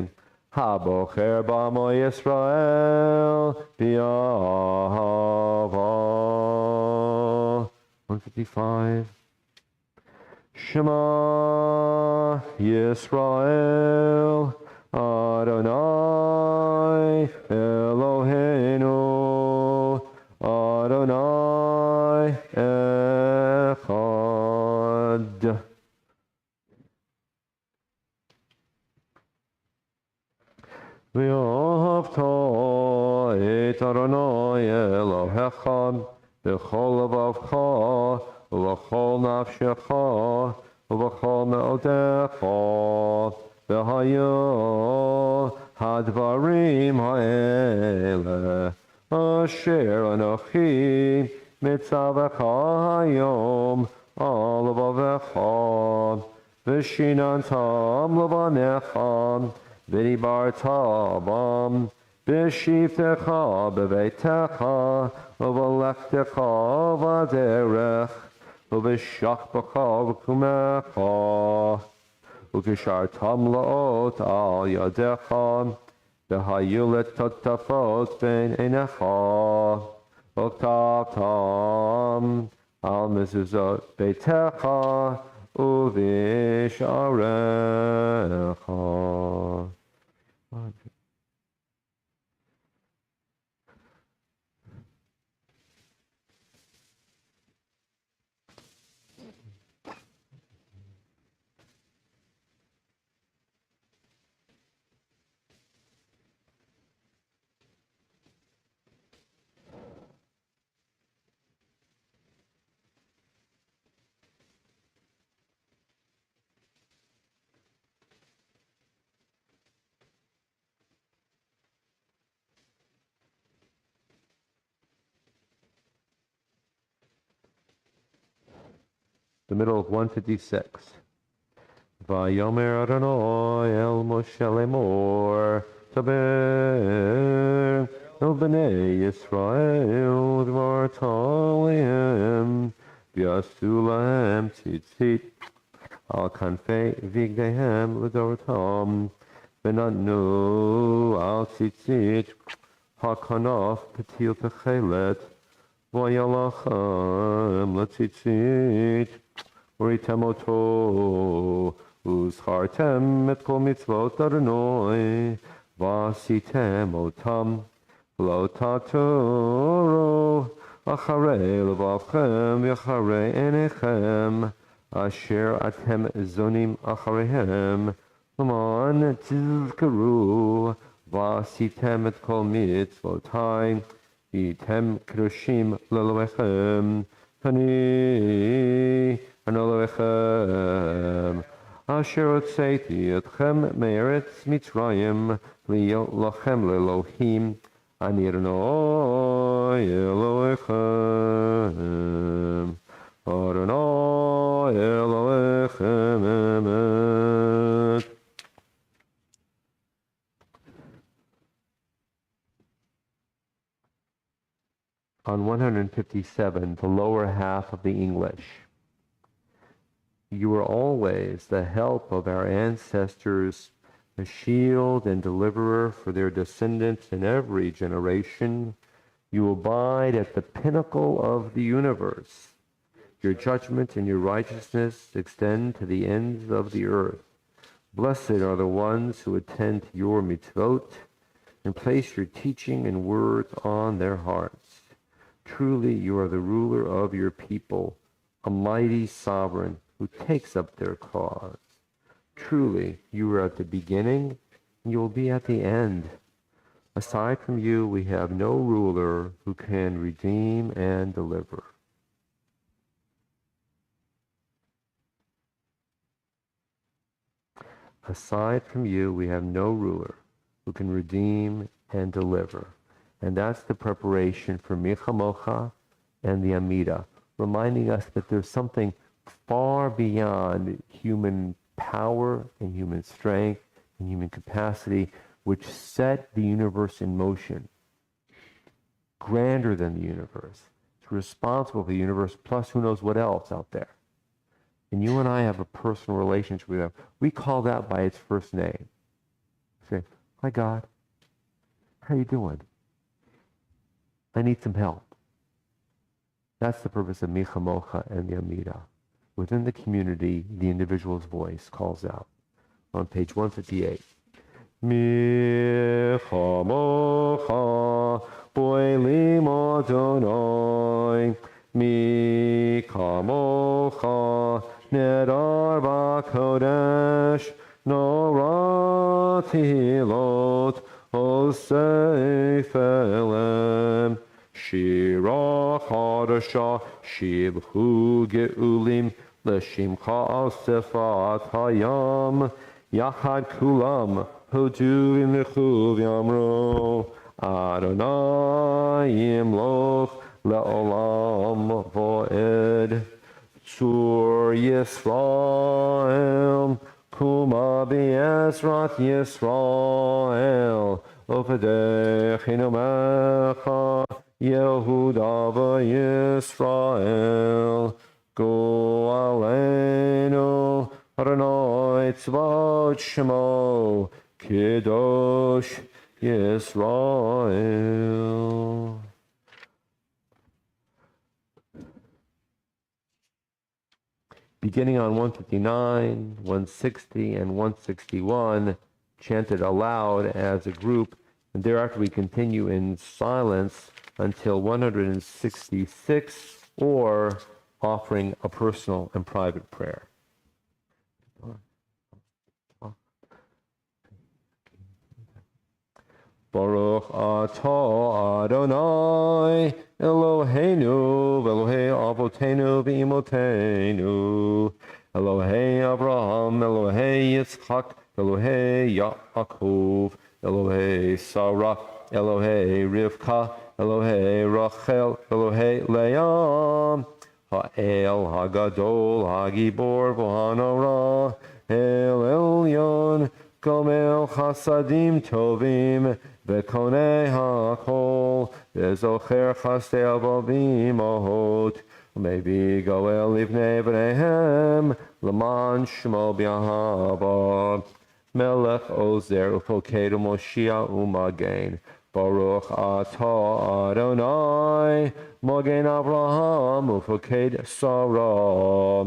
habocher b'amo Yisrael bi'ahava. 155. Shema Yisrael Adonai Eloheinu Adonai Echad. V'ahavta et Adonai Elohecha b'chol levavcha v'chol nafshecha v'chol me'odecha v'hayu hadvarim ha'ele asher anochi mitzavecha hayom al levavecha v'shinantam levanecha v'dibartabam b'shivtecha b'veitecha v'alechtecha v'aderech v'b'shachbecha v'kumecha v'kishartam la'ot al yadecha v'hayu letotafot ben einecha v'ktavtam al mezuzot beitecha u'v'sharecha. The middle of 156. Vayomer Adonai el Moshe lemor taber el bnei Yisrael dvar taliim v'yasu lahem tzitzit al kanfei vigdehem l'dorotam v'natnu al tzitzit hakanaf patil techelet v'yalachem l'tzitzit Uritem oto, uzchartem et kol mitzvot Adonai, vasitem otam, lo tatoro, acharei levavchem, v'acharei enechem, asher atem zonim achareihem, l'man tizkaru, vasitem et kol mitzvotai, v'item kedoshim leloechem, tani, Anolechem, asher otzeiti etchem me'eretz Mitzrayim li'yot lachem le'Elohim, ani Adonai Elohechem, Adonai Elohechem emet. On 157, the lower half of the English. You were always the help of our ancestors, a shield and deliverer for their descendants in every generation. You abide at the pinnacle of the universe. Your judgment and your righteousness extend to the ends of the earth. Blessed are the ones who attend to your mitzvot and place your teaching and words on their hearts. Truly, you are the ruler of your people, a mighty sovereign, who takes up their cause. Truly, you were at the beginning, and you will be at the end. Aside from you, we have no ruler who can redeem and deliver. Aside from you, we have no ruler who can redeem and deliver. And that's the preparation for Michamocha and the Amida, reminding us that there's something far beyond human power and human strength and human capacity which set the universe in motion, grander than the universe. It's responsible for the universe, plus who knows what else out there. And you and I have a personal relationship with them. We call that by its first name. Say, hi God, how you doing? I need some help. That's the purpose of Micha Mocha and the Amida. Within the community, the individual's voice calls out. On page 158. Micha Mocha Boilim Adonai Micha Mocha Nedar B'Kodesh Norah Tehilot Osei Felem Shira Chadasha Shibhu Geulim L'Shimcha Asefat Hayam Yachad Kulam Hoduvim L'Chuv Yamro Adonai Yimloch Le'olam Vo'ed Tzur Yisrael Kuma B'Ezrat Yisrael Ofedech Hinomecha Yehuda V'Yisrael Go Aleinu Adonai Tzvot Shemo Kedosh Yisrael. Beginning on 159, 160, and 161, chanted aloud as a group, and thereafter we continue in silence until 166, or offering a personal and private prayer. Baruch atah Adonai Eloheinu v'Elohei Avotenu v'Imotenu Elohei Abraham Elohei Yitzchak Elohei Yaakov Elohei Sarah Elohei Rivka Elohei Rachel Elohei Leah Ha'el Hagadol Hagibor V'Hanora El Elyon Gomel Chasadim Tovim V'Konei HaKol V'Zocher Chasdei Avavim Ahot Maybe Goel Livnei B'neihem L'man Shmo B'Yahava Melech Ozer Ufoked Moshiach U'Magen Baruch atah Adonai Magen Avraham Ufoked Sarah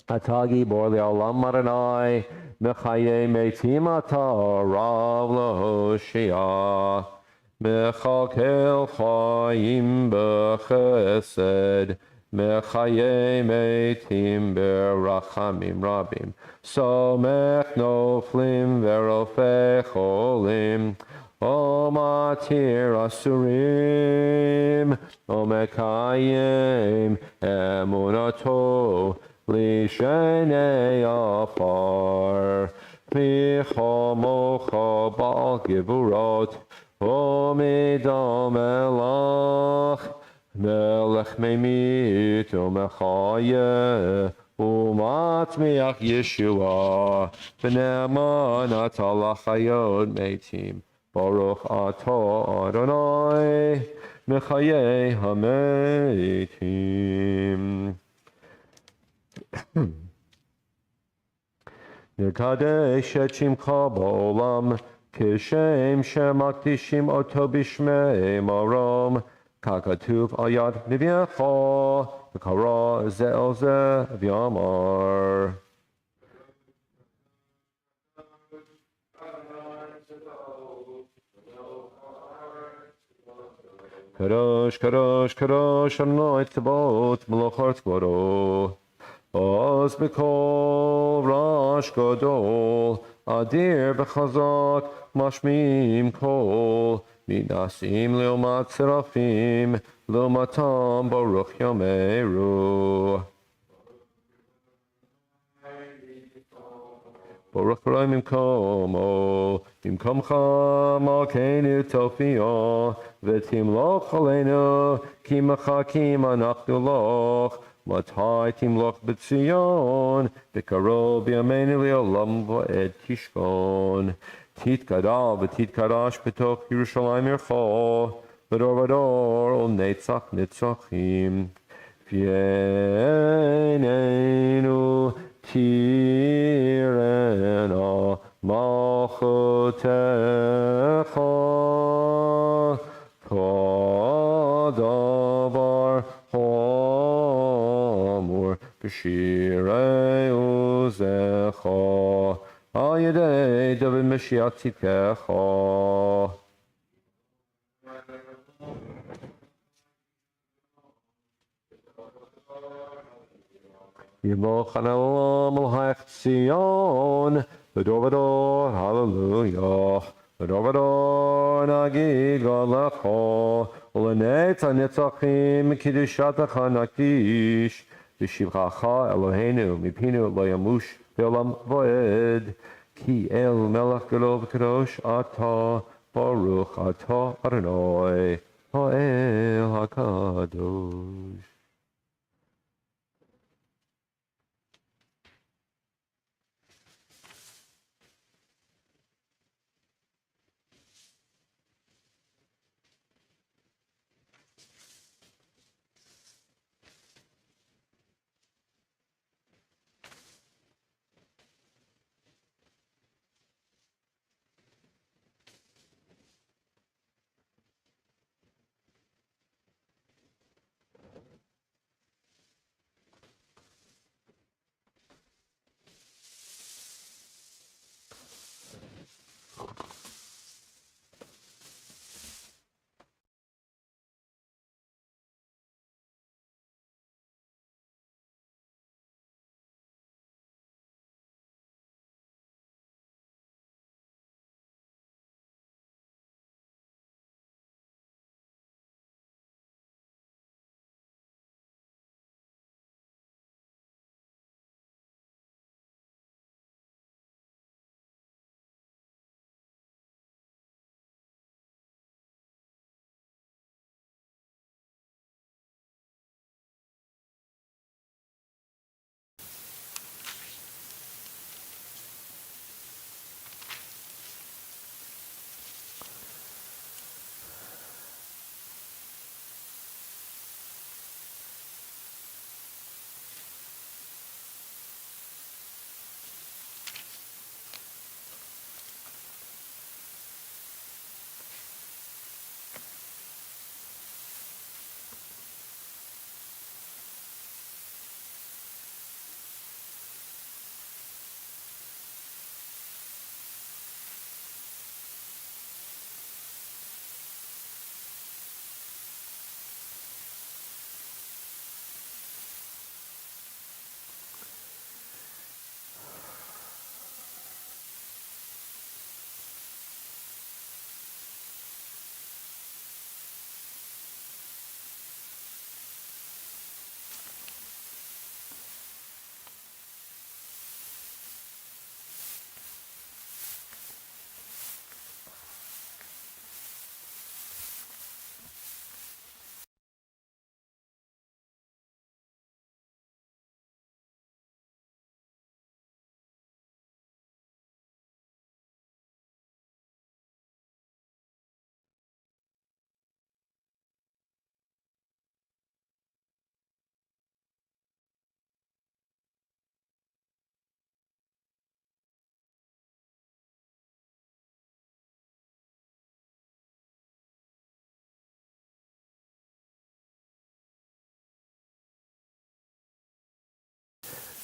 Atagi Bor Le'olam Adonai Mechaye Meitim Atah Rav L'Hoshia Mechakel Chayim B'Chesed Mechaye Meitim B'Rachamim Rabim Somech Noflim V'Rofei Cholim O Matir Asurim O Mekayim Emunato Lishenei Afar Micha Mocha Ba'al Gevurot O Midam Melach Melech Meimit O Mechaye Umatmiach Yeshua B'ne'eman Atalach Hayod Meitim Baruch atah Adonai Mechaye HaMeitim Nekadesh et Shimcha ba'olam Kishem shemakdishim oto b'shmei marom Kakatuv al yad neviecha V'kara ze el ze v'yamar Kadosh, Kadosh, Kadosh, Adonai Tzavot, Melech Haaretz Kvodo. Oz b'kol rash gadol, adir b'chazak, mashmim kol, minasim leomat serafim, leomatam baruch yameru. Baruch Rai Mimkomo, Mimkomcha Malkeinu Tofio, V'timloch Aleinu, Ki Machakim Anachnu Loch, Matai Timloch B'Tzion, B'Karol B'Yameinu Le'olam V'Ed Tishkon, Titkadal V'Titkadash B'Toch Yerushalayim Yercho, V'Dor V'Dor Ol Netzach Netzachim, V'Yeneinu Tirena Malchutecha Kadavar Homur B'Shirei Uzecha Al Yedei David Mashiach Tzidkecha. Yimloch Olam al Hayach Tzion, V'dor v'dor, Hallelujah. V'dor v'dor, Nagid God Lecho, U'lenetz HaNetzachim, Kiddushatecha Nakdish, V'shivchacha Eloheinu, Mipinu Lo Yamush, V'olam V'ed, Ki El Melech Gadol V'kadosh, Ata, Baruch Ata Adonai, Ha'el HaKadosh.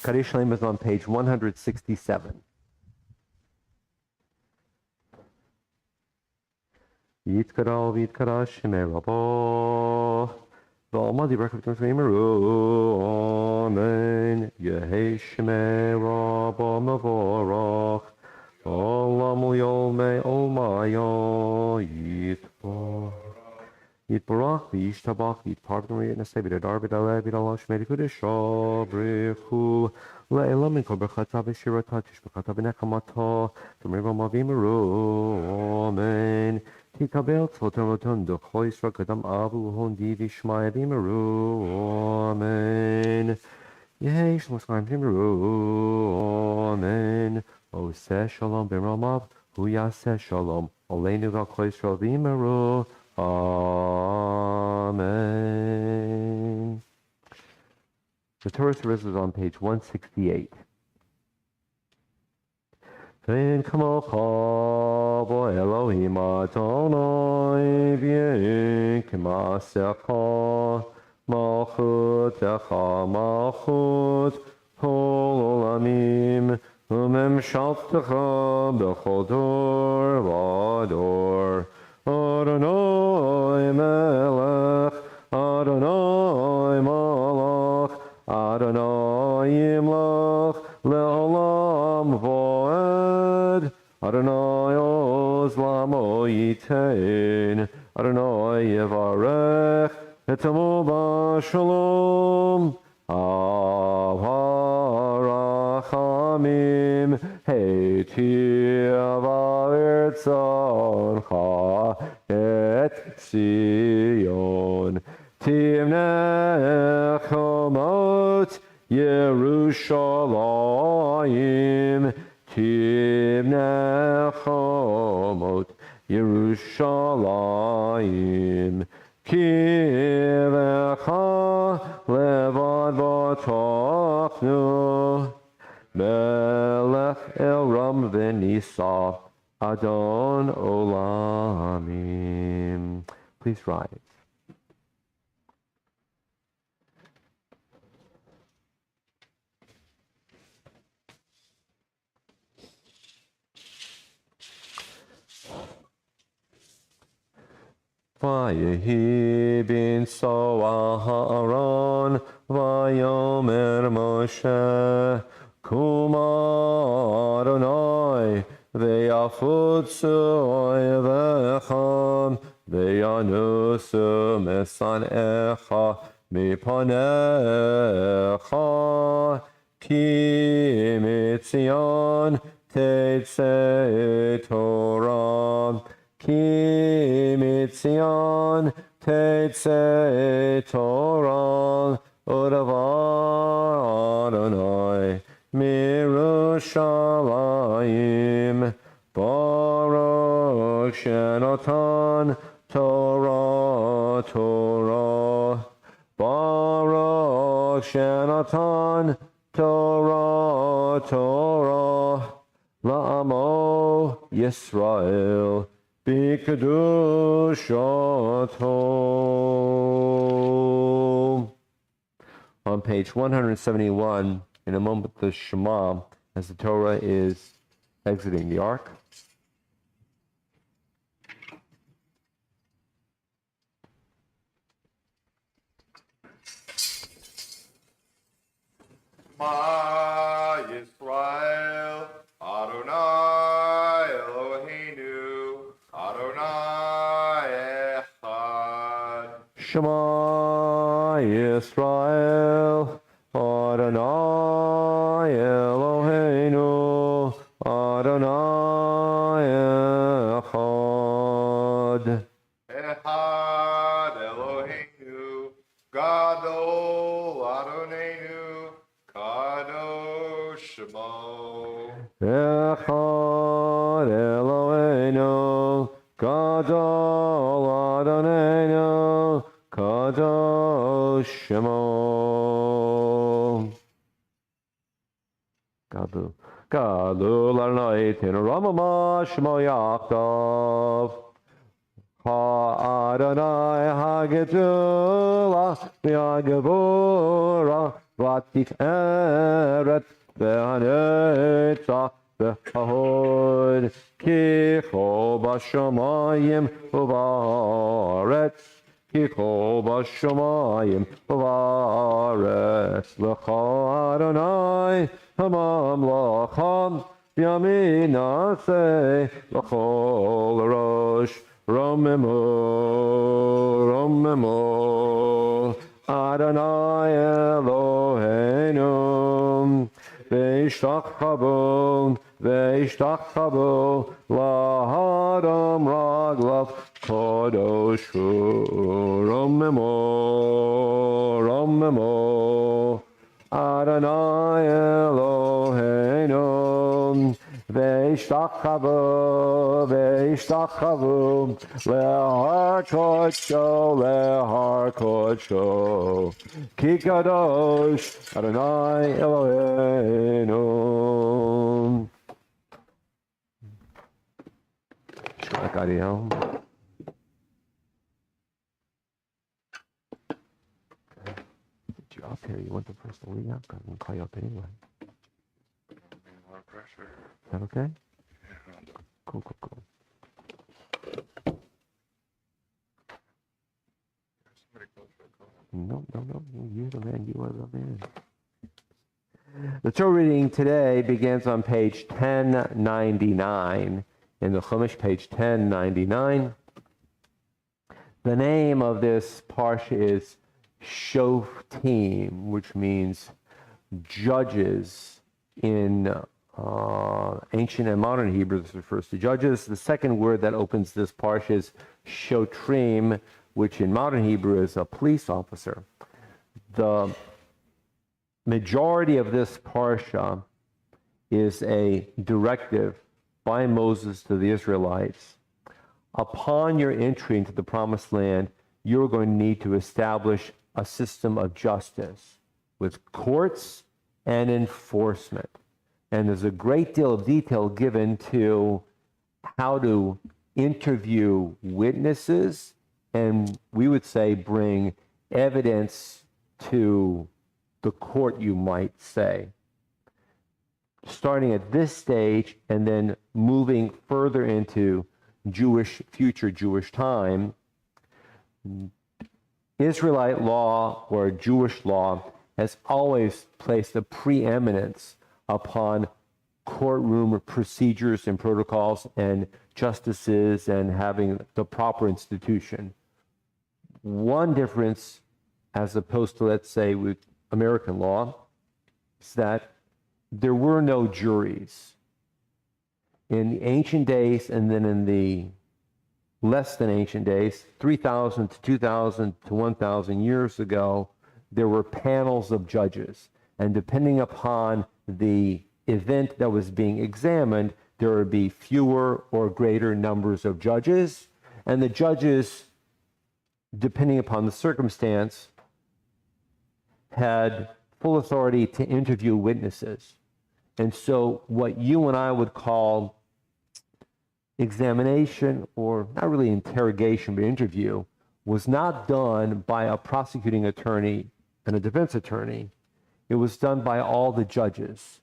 Kaddish Shalem is on page 167. Yitkadal v'yitkadash shemei rabo, Almighty record Amen. Yehi Shemei Rabba Mavorach. Olam Yolmei Olmaya Yitbarach. Yitbarach Yishtabach Yitpartner Nesebida Darvid Alevid Alash Medikudisha Brichu Leila Minko Berchata Bishirata Tishbakata Benekamata Tamriva Mavimaru Amen. Tikabel Toteroton de Khoisra Kadam Abu Hondi Vishmaya Vimaru Amen. Yesh Moskam Vimaru Amen. O se Shalom Bimramav Hu Yaseh Shalom Oleinu Vakhoisra Vimaru Amen. The Torah service is on page 168. Vein kamocha bo Elohim Adonai v'yin k'masecha malchut echa malchut kol olamim u'memshaltecha b'chol dor v'ador Adonai melech Adonai malach Adonai yimlach le'olam voed Adonai oz lamo yitein Adonai yevarech etamo b'shalom avarachamim heitiv avirzoncha et Zion Timnech Chomot Yerushalayim Timnech Chomot Yerushalayim Kivecha Levad Vatachnu Melech Elram V'Nisa Adon Olamim. Please rise. Vayehi bin Soaharon Vayomer Moshe Kuma Adonai Ve'afutsu Oivecham Ve'yanusu Mesanecha Mipanecha Ki Mitzion Tetzei Torah Ki Mitzion Tetzei Torah Udavar Adonai Mirushalayim Baruch Shenotan Torah Torah Baruch Shenotan Torah Torah La'amo Yisrael B'kedushato. On page 171, in a moment, the Shema, as the Torah is exiting the ark. Ma Yisrael, Adonai Eloheinu, Adonai Echad. Shema Yisrael, Adonai Eloheinu, Adonai Echad. Echad Eloheinu, Gadol Adonenu, Kadosh Shemo. Echad Eloheinu, Gadol Adonenu, Kadosh Shemo. Gadol Adonai Tenu Ramama Shemo Yaakov. Ha-Adonai ha-Gedula v'ha-Gevura v'ha-Tiferet v'ha-Netzach v'ha-Hod ki-Cho b'shamayim u'ba'aretz Ki kol b'shamayim v'aretz l'cha Adonai hamamlacha Yamin aseh l'chol rosh Romemu Adonai Eloheinu Ve'ishtachchavu lahadam raglav kodoshu Romemu Adonai Eloheinu Ve'ishtachchavu lehar kodsho ki kadosh Adonai Eloheinu. Shabbat Ariel. You're up here. You want the first to lead up? I'm going to call you up anyway. More pressure. Is that okay? Cool. Somebody close the call. No. You're the man. You are the man. The Torah reading today begins on page 1099 in the Chumash, page 1099. The name of this parsha is Shoftim, which means judges in ancient and modern Hebrew. This refers to judges. The second word that opens this parsha is Shotrim, which in modern Hebrew is a police officer. The majority of this parsha is a directive by Moses to the Israelites. Upon your entry into the promised land, you're going to need to establish a system of justice with courts and enforcement. And there's a great deal of detail given to how to interview witnesses and, we would say, bring evidence to the court, you might say. Starting at this stage and then moving further into future Jewish time, Israelite law or Jewish law has always placed a preeminence upon courtroom procedures and protocols and justices and having the proper institution. One difference, as opposed to, let's say, with American law, is that there were no juries. In the ancient days and then in the less than ancient days, 3,000 to 2,000 to 1,000 years ago, there were panels of judges. And depending upon the event that was being examined, there would be fewer or greater numbers of judges. And the judges, depending upon the circumstance, had full authority to interview witnesses. And so what you and I would call examination, or not really interrogation, but interview, was not done by a prosecuting attorney and a defense attorney. It was done by all the judges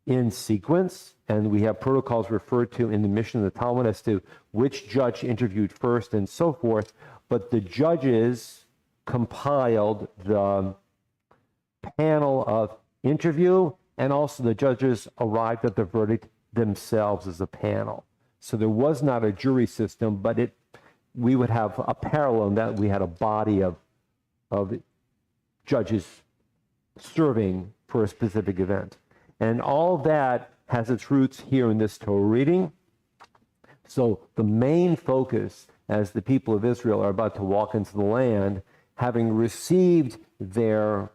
in sequence, and we have protocols referred to in the Mishnah of the Talmud as to which judge interviewed first and so forth, but the judges compiled the panel of interview, and also the judges arrived at the verdict themselves as a panel. So there was not a jury system, but we would have a parallel in that we had a body of judges serving for a specific event. And all that has its roots here in this Torah reading. So the main focus, as the people of Israel are about to walk into the land, having received their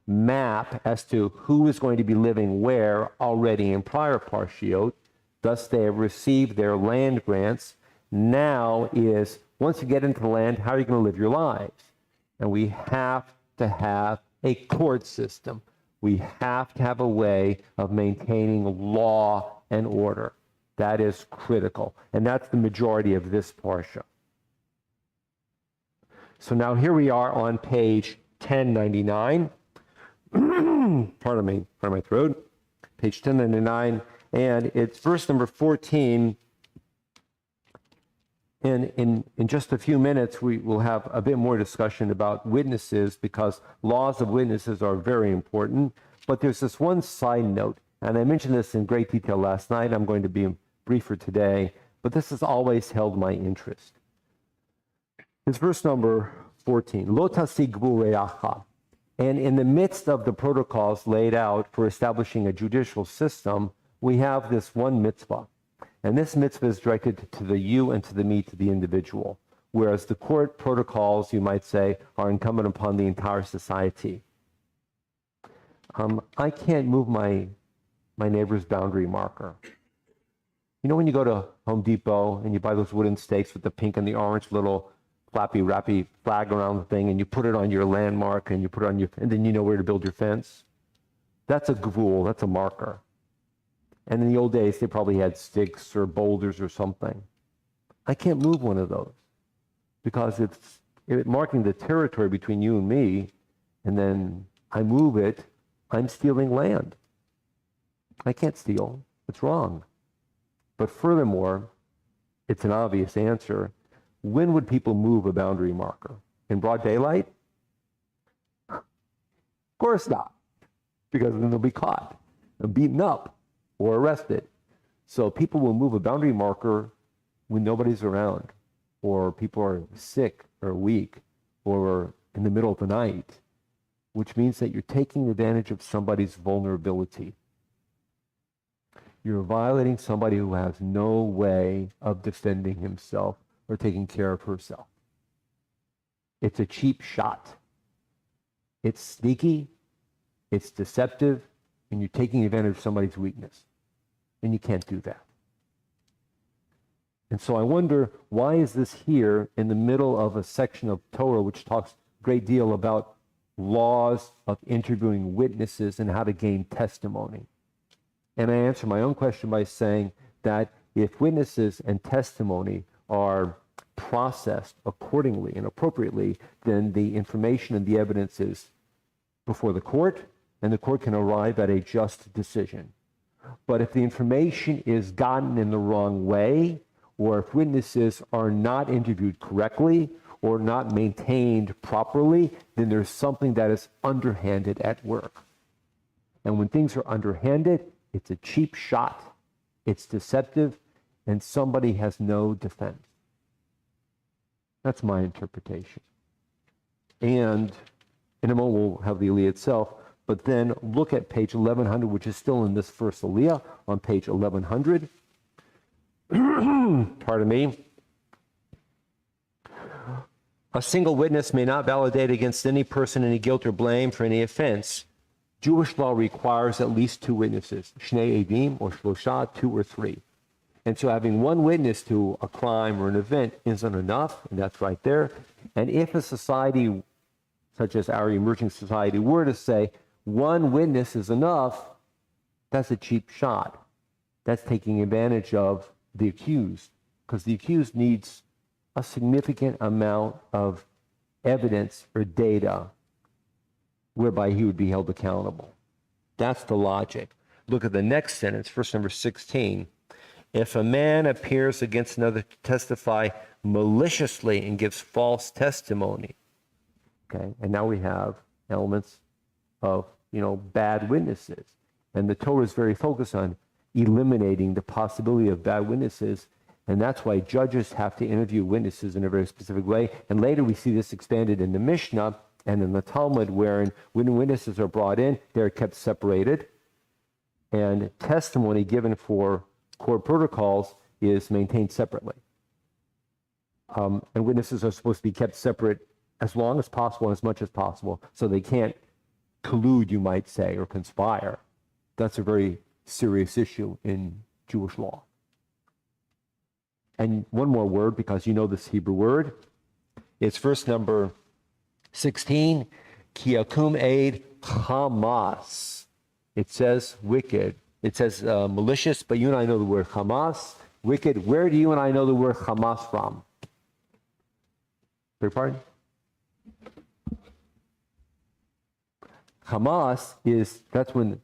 map as to who is going to be living where already in prior parshiot, thus they have received their land grants. Now is, once you get into the land, how are you going to live your lives? And we have to have a court system. We have to have a way of maintaining law and order. That is critical. And that's the majority of this parsha. So now here we are on page 1099. Pardon me, my throat. Page 1099, and it's verse number 14. And in just a few minutes, we will have a bit more discussion about witnesses because laws of witnesses are very important. But there's this one side note, and I mentioned this in great detail last night. I'm going to be briefer today, but this has always held my interest. It's verse number 14. Lo tasigbu re'acha. And in the midst of the protocols laid out for establishing a judicial system, we have this one mitzvah. And this mitzvah is directed to the you and to the me, to the individual. Whereas the court protocols, you might say, are incumbent upon the entire society. I can't move my neighbor's boundary marker. You know when you go to Home Depot and you buy those wooden stakes with the pink and the orange little flappy, wrappy flag around the thing, and you put it on your landmark and you put it on your, and then you know where to build your fence? That's a gvul, that's a marker. And in the old days, they probably had sticks or boulders or something. I can't move one of those because it's marking the territory between you and me, and then I move it, I'm stealing land. I can't steal. It's wrong. But furthermore, it's an obvious answer. When would people move a boundary marker? In broad daylight? Of course not, because then they'll be caught and beaten up or arrested. So people will move a boundary marker when nobody's around, or people are sick or weak, or in the middle of the night, which means that you're taking advantage of somebody's vulnerability. You're violating somebody who has no way of defending himself or taking care of herself. It's a cheap shot. It's sneaky, it's deceptive, and you're taking advantage of somebody's weakness. And you can't do that. And so I wonder, why is this here in the middle of a section of Torah which talks a great deal about laws of interviewing witnesses and how to gain testimony? And I answer my own question by saying that if witnesses and testimony are processed accordingly and appropriately, then the information and the evidence is before the court, and the court can arrive at a just decision. But if the information is gotten in the wrong way, or if witnesses are not interviewed correctly or not maintained properly, then there's something that is underhanded at work. And when things are underhanded, it's a cheap shot, it's deceptive, and somebody has no defense. That's my interpretation. And in a moment we'll have the Aliyah itself, but then look at page 1100, which is still in this first Aliyah, on page 1100. Pardon me. A single witness may not validate against any person any guilt or blame for any offense. Jewish law requires at least two witnesses, shnei edim or shlosha, 2 or 3. And so having one witness to a crime or an event isn't enough, and that's right there. And if a society, such as our emerging society, were to say one witness is enough, that's a cheap shot. That's taking advantage of the accused, because the accused needs a significant amount of evidence or data whereby he would be held accountable. That's the logic. Look at the next sentence, verse number 16. If a man appears against another to testify maliciously and gives false testimony, okay, and now we have elements of, bad witnesses. And the Torah is very focused on eliminating the possibility of bad witnesses, and that's why judges have to interview witnesses in a very specific way. And later we see this expanded in the Mishnah and in the Talmud, wherein when witnesses are brought in, they're kept separated, and testimony given for court protocols is maintained separately. And witnesses are supposed to be kept separate as long as possible and as much as possible, so they can't collude, you might say, or conspire. That's a very serious issue in Jewish law. And one more word, because you know this Hebrew word. It's verse number 16, ki yakum aid Hamas. It says wicked. It says malicious, but you and I know the word Hamas. Wicked. Where do you and I know the word Hamas from? Beg your pardon? Hamas that's when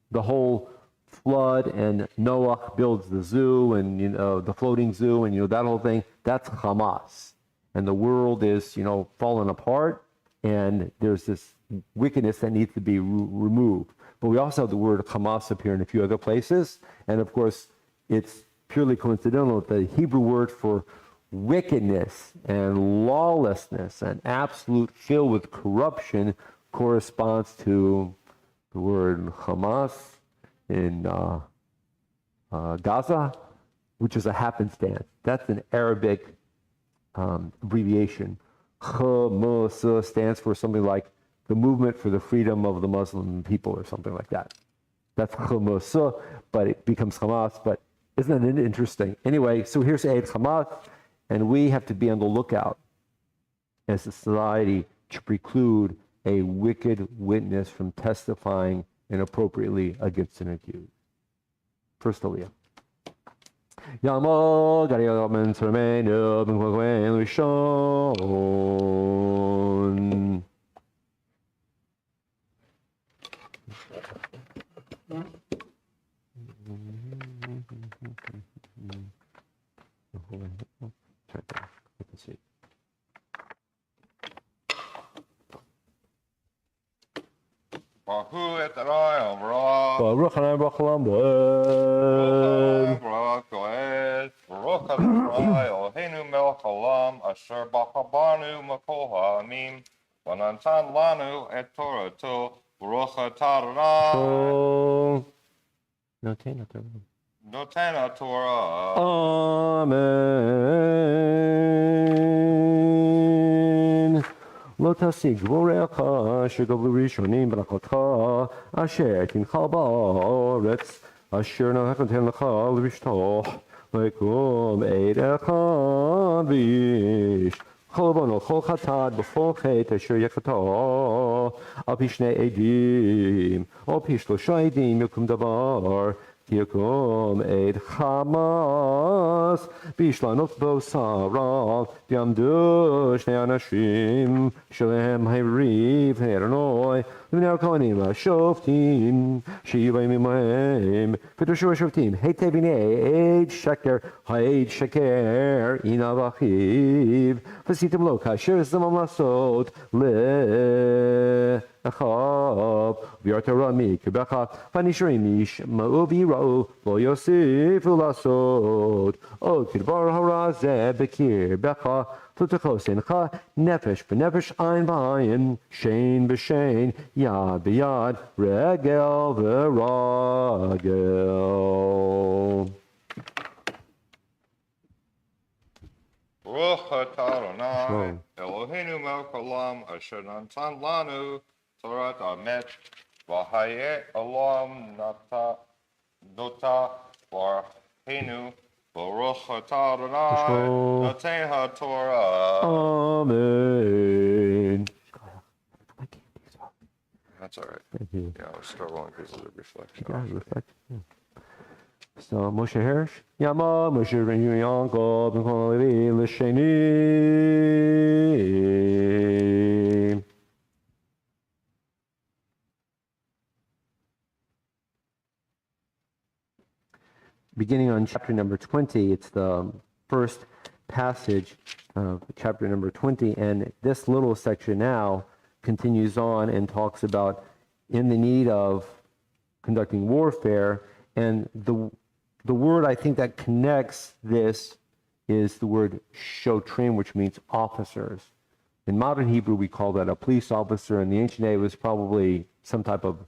the whole flood and Noah builds the zoo and, the floating zoo and, that whole thing, that's Hamas. And the world is, falling apart and there's this wickedness that needs to be removed. But we also have the word Hamas appear in a few other places. And of course, it's purely coincidental that the Hebrew word for wickedness and lawlessness and absolute filled with corruption corresponds to the word Hamas in Gaza, which is a happenstance. That's an Arabic abbreviation. Hamas stands for something like the movement for the freedom of the Muslim people or something like that. That's Hamas, but it becomes Hamas. But isn't it interesting? Anyway, so here's Eid Hamas, and we have to be on the lookout as a society to preclude a wicked witness from testifying inappropriately against an accused. First Aliyah. Yamo Gariyamen Sermenu Bengwen Rishon. Bahu et Raya Bra. Baruch Hanai Baruch Olam Goed. Baruch Adonai Eloheinu melech haolam asher b'chabanu makol ha'amim v'natan lanu et Torato Baruch atah Adonai noten haTorah. Amen. לא תשיג גבוריך אשר גבלו ראשונים ברכותך אשר תנחל בארץ אשר נתן לך לרשתו ויקום עד אחד ואיש כל בנו כל חטאת בכל חטא אשר יחטא על פי שני עדים או פי שלושה עדים יקום דבר יקום עד חמאס בשלנות בו שרה ויעמדו שני אנשים שלהם הריב אדוני ובני הכהנים השופטים שיהיו בהם עמהם ודרשו השופטים היטב הנה עד שקר העד שקר הנה ואחיו ועשיתם לו כאשר זמם לעשות אחאב ויראת רע מקרבך ונשארים ישמעו ויראו לא יוסיפו לעשות עוד כדבר הרע זה בקרבך תחוסנך נפש בנפש עין בעין שן בשן יד ביד רגל ורגל. Baruch atah Adonai Eloheinu melech haolam asher natan lanu Torah Amet v'hayet olam nota v'archenu Baruch atah Adonai noten haTorah. Amen. That's all right. Thank you. Yeah, I was struggling because of the reflection. Yeah, reflect. Yeah. So Moshe Hirsch, Yama Moshe Yankov and Levi Lisheni. Beginning on chapter number 20, it's the first passage of chapter number 20, and this little section now continues on and talks about in the need of conducting warfare, and the word I think that connects this is the word shotrim, which means officers. In modern Hebrew, we call that a police officer. In the ancient day, it was probably some type of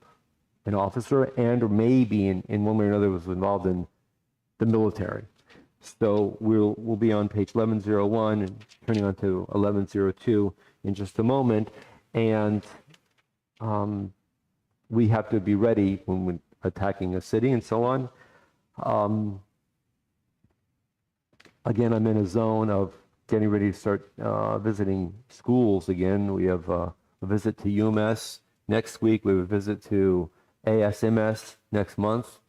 an officer, and or maybe in one way or another was involved in the military. So we'll be on page 1101 and turning on to 1102 in just a moment, and we have to be ready when we're attacking a city and so on. Again, I'm in a zone of getting ready to start visiting schools again. We have a visit to UMS next week. We have a visit to ASMS next month.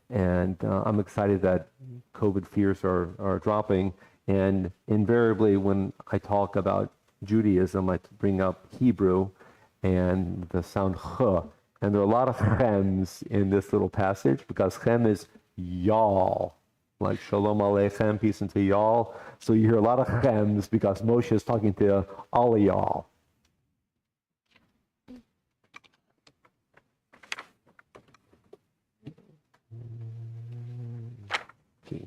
And I'm excited that COVID fears are dropping. And invariably, when I talk about Judaism, I bring up Hebrew and the sound ch And there are a lot of chems in this little passage because chem is y'all. Like shalom aleichem, peace unto y'all. So you hear a lot of chems because Moshe is talking to all of y'all. Okay.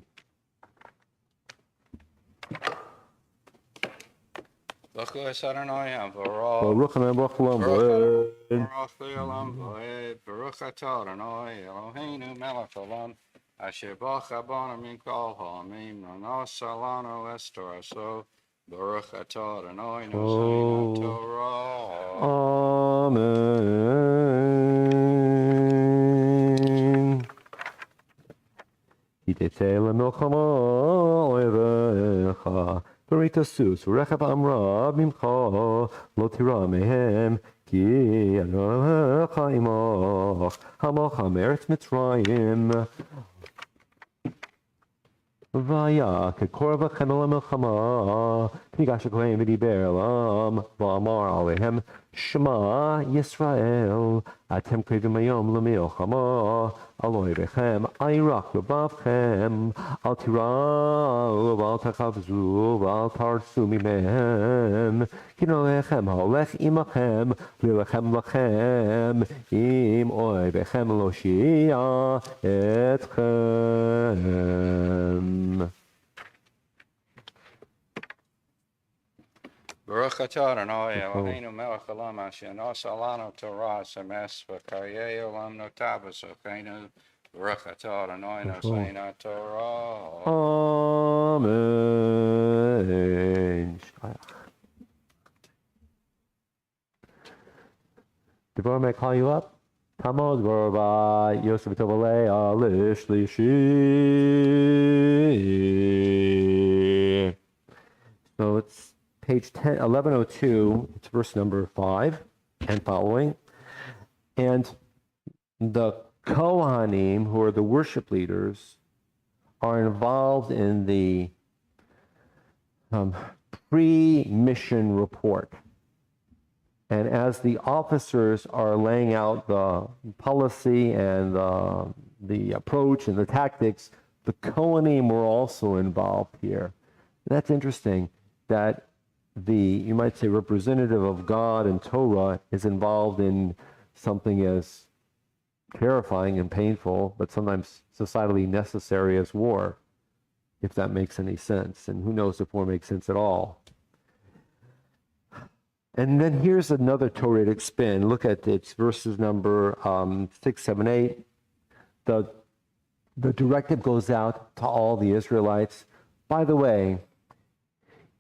Baruch Adonai Havarah. Baruch Adonai Baruch Olam Vaed. Baruch atah Adonai Eloheinu melech olam asher bacha banu min kol ha'amim nasa lanu es toraso Baruch atah Adonai noseinu Torah. Amen. Yitei lemilchama oivecha Beritasus Rechav Amra Mimcha Lo Tira Mehem Ki Adonai Imach Hamacha Meretz Mitzrayim Vaya Kekorva Chemel Melchama Nigash Kohen V'diber Elam V'amar Alehem Shema Yisrael Atem Krivim Hayom L'milchama Aloi Rechem Ayrak L'bavchem Al Tira'u V'al Tachavzu V'al Tarsu Mimem Kino Lechem Ha'olech Imachem L'lechem Lachem Im Oi Rechem Loshia Etchem. Baruch atah Adonai Eloheinu melech olam asher nasa lanu Torah semes v'karyei olam notav v'socheinu Baruch atah Adonai noseinu Torah. Amen. Deborah, may I call you up? Tamod Gorba Yosef Tovalei Alish Lishi. So it's page 1102, it's verse number 5 and following. And the Kohanim, who are the worship leaders, are involved in the pre-mission report. And as the officers are laying out the policy and the approach and the tactics, the Kohanim were also involved here. And that's interesting that the, you might say, representative of God and Torah is involved in something as terrifying and painful, but sometimes societally necessary as war, if that makes any sense. And who knows if war makes sense at all. And then here's another Torahic spin. Look at it, verses number 6, 7, 8. The directive goes out to all the Israelites. By the way,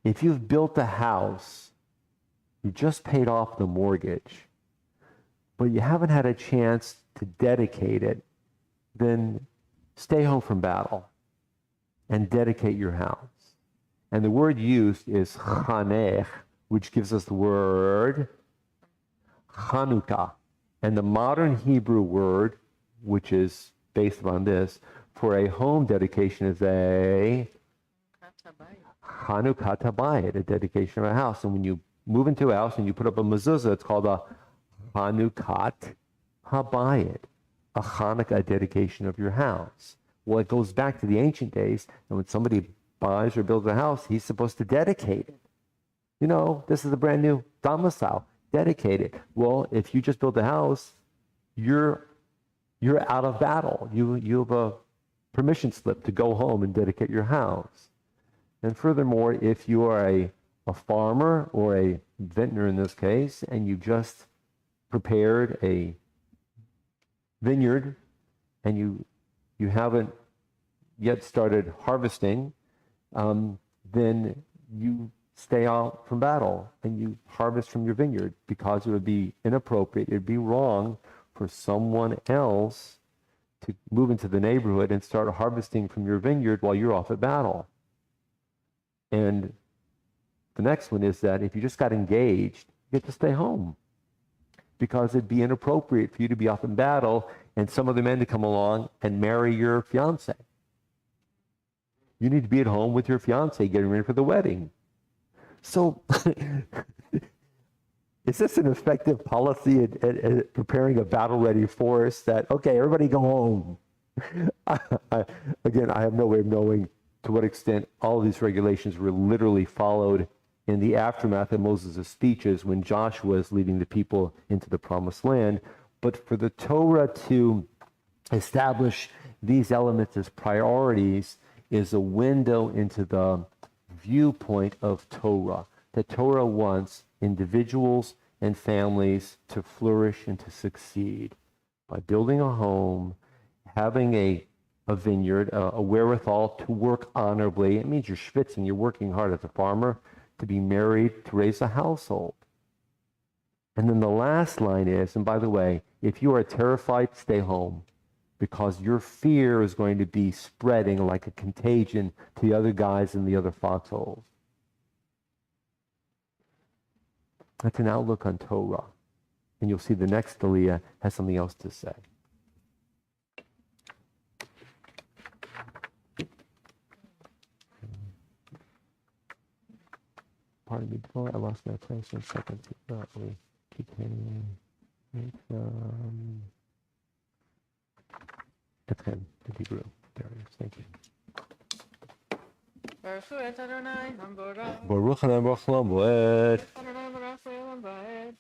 if you've built a house, you just paid off the mortgage, but you haven't had a chance to dedicate it, then stay home from battle and dedicate your house. And the word used is chanech, which gives us the word Chanukah. And the modern Hebrew word, which is based upon this, for a home dedication is a Chanukah Tabayit, a dedication of a house. And when you move into a house and you put up a mezuzah, it's called a Chanukat Habayit, a Chanukah, a dedication of your house. Well, it goes back to the ancient days, and when somebody buys or builds a house, he's supposed to dedicate it. You know, this is a brand new domicile, dedicate it. Well, if you just build a house, you're out of battle. You have a permission slip to go home and dedicate your house. And furthermore, if you are a farmer or a vintner in this case, and you just prepared a vineyard and you haven't yet started harvesting, then you stay out from battle and you harvest from your vineyard, because it would be inappropriate, it'd be wrong for someone else to move into the neighborhood and start harvesting from your vineyard while you're off at battle. And the next one is that if you just got engaged, you get to stay home, because it'd be inappropriate for you to be off in battle and some other men to come along and marry your fiance. You need to be at home with your fiance getting ready for the wedding. So Is this an effective policy at preparing a battle-ready force that, okay, everybody go home? Again, I have no way of knowing to what extent all of these regulations were literally followed in the aftermath of Moses' speeches when Joshua is leading the people into the promised land. But for the Torah to establish these elements as priorities is a window into the viewpoint of Torah. That Torah wants individuals and families to flourish and to succeed by building a home, having a vineyard, a wherewithal to work honorably. It means you're schwitzing, you're working hard as a farmer, to be married, to raise a household. And then the last line is, and by the way, if you are terrified, stay home, because your fear is going to be spreading like a contagion to the other guys in the other foxholes. That's an outlook on Torah. And you'll see the next Aliyah has something else to say. Pardon me, I lost my place 1 second. We keep hitting. Etchen, the Hebrew. There it is. Thank you. Baruch Adonai Baruch Moed.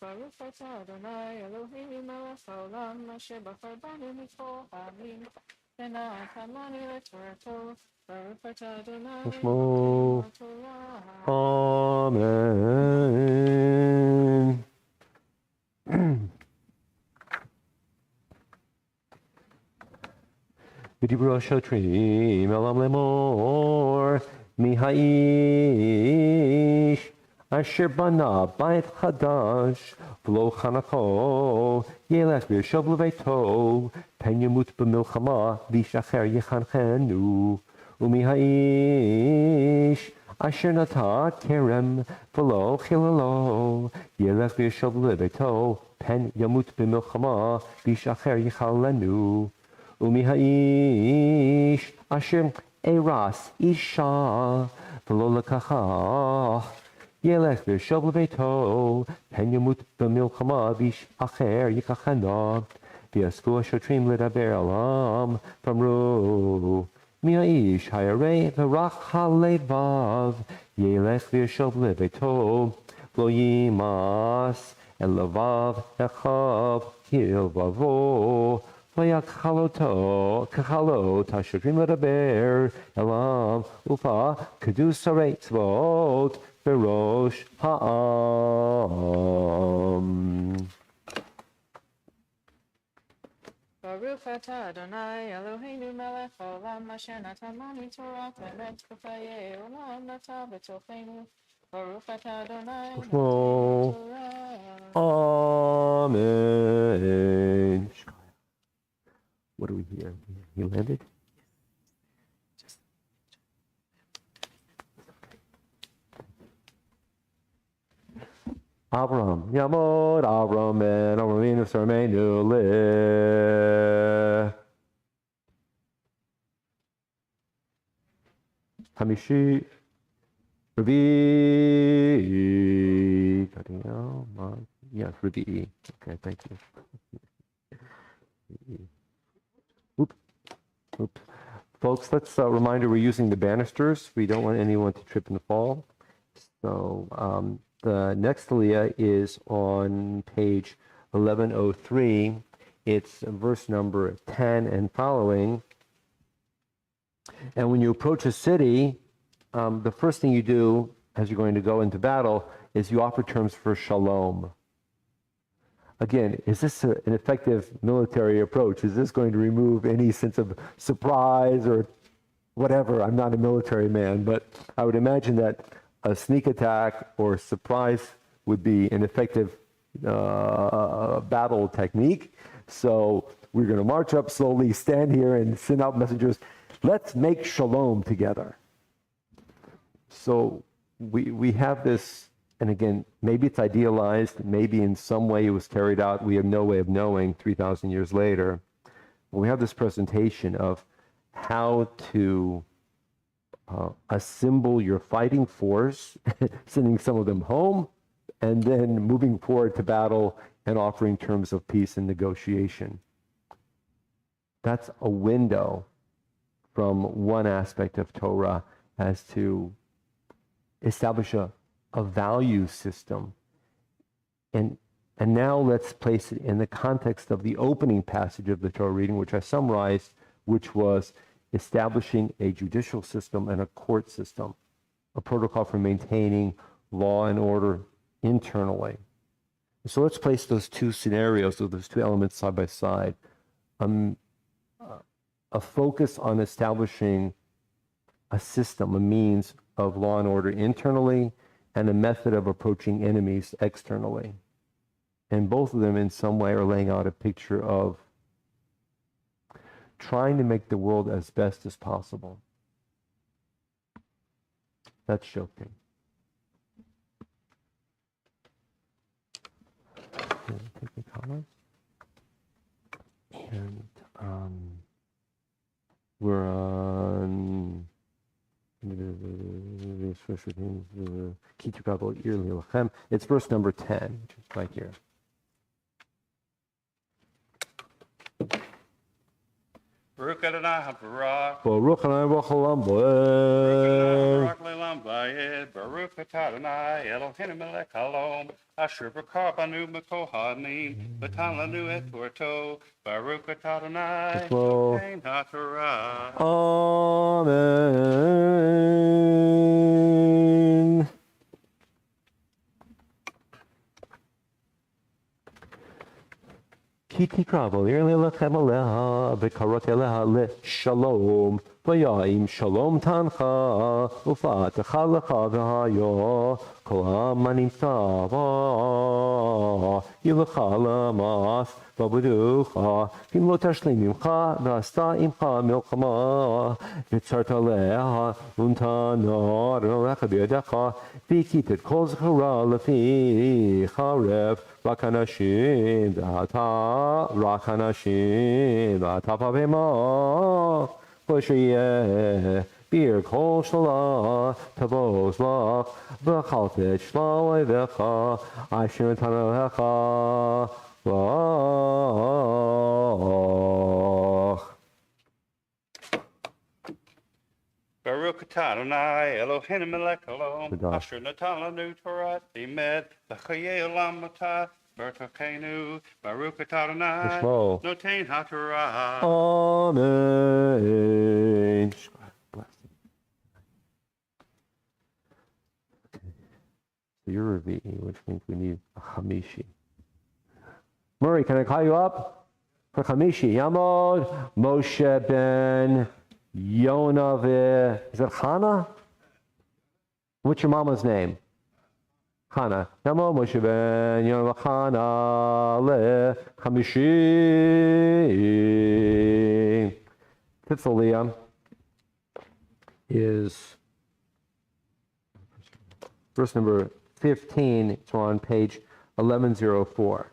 Baruch Adonai Eloheinu melech haolam asher bachar banu mikol ha'amim v'natan lanu leTorato. Baruch Adonai Shmo. Amen. V'dibru hashotrim elam lemor mi ha'ish asher bana bayit chadash v'lo chanako yelech v'yeshav lebeito pen yamut b'milchama v'ish acher yechanchenu u'mi ha'ish asher nata kerem v'lo chilalo yelech v'yeshav lebeito pen yamut b'milchama v'ish acher yechalenu Umi ha'ish asher eras isha v'lo lekacha yelech v'yeshav lebeito pen yamut b'milchama v'ish acher yikachena v'yasvu hashotrim ledaber alam v'amru mi ha'ish hayarei v'rach halevav yelech v'yeshav lebeito v'lo yimas el lavav echav hilvavo Vayakhalot hashotrim ledaber elam ufa kedus harei tzvot berosh ha'am. Baruch atah Adonai Eloheinu melech haolam asher natan lanu Torah emet k'chayei olam nata b'tochenu. Baruch atah Adonai Shmo. Amen. What do we hear? He landed? Avram, Yamod, Avram, and Avraminu Sarmenu Le. Hamishi, Ravi, yes, Ravi. Okay, thank you. Oops. Folks, let's reminder we're using the banisters. We don't want anyone to trip and fall. So the next aliyah is on page 1103. It's verse number 10 and following. And when you approach a city, the first thing you do as you're going to go into battle is you offer terms for shalom. Again, is this an effective military approach? Is this going to remove any sense of surprise or whatever? I'm not a military man, but I would imagine that a sneak attack or surprise would be an effective battle technique. So we're going to march up slowly, stand here and send out messengers. Let's make shalom together. So we have this. And again, maybe it's idealized, maybe in some way it was carried out. We have no way of knowing 3,000 years later. But we have this presentation of how to assemble your fighting force, sending some of them home and then moving forward to battle and offering terms of peace and negotiation. That's a window from one aspect of Torah as to establish a value system. And now let's place it in the context of the opening passage of the Torah reading, which I summarized, which was establishing a judicial system and a court system, a protocol for maintaining law and order internally. So let's place those two scenarios, or those two elements side by side. A focus on establishing a system, a means of law and order internally, and a method of approaching enemies externally. And both of them in some way are laying out a picture of trying to make the world as best as possible. That's joking. Take the comments. And we're on it's verse number 10, which is right here. Baruch Adonai HaBarak. Baruch Adonai Baruch Le'olam Vayed. Baruch Atah Adonai Eloheinu melech haolam. Asher b'kar banu mekohanim. V'tan lanu et torto. Baruch Atah Adonai Noten HaTorah. Amen. כי תקרא ועיר להילחם עליה, וקראת אליה לשלום, ויעים שלום תנך, ופתח לך והיה, כל העם הנמצא בה, ילך למס, ועבדוך, אם לא תשלים ממך, ועשתה עמך מלחמה, וצרת עליה, ונתנה אדונך בידך, והכית את כל זכרה לפי חרב, רק אנשים, ואתה בבהמה, ושיהיה ביר כל שלה, תבוז לך, ואכלת את שלה אויביך, אשר נתנה לך, לך. Baruch Atah Adonai Eloheinu melech haolam. Asher natan lanu Torah limed. L'chayei olam atah. Bertochenu. Baruch Atah Adonai Noten HaTorah. Amen. So you're Revi'i, which means we need a Chamishi. Murray, can I call you up for Chamishi? Yamod Moshe ben Yonav. Is that Chana? What's your mama's name? Chana. Yamod Moshe ben Yonav Chana le Chamishi. Titzalia is verse number 15. It's on page 1104.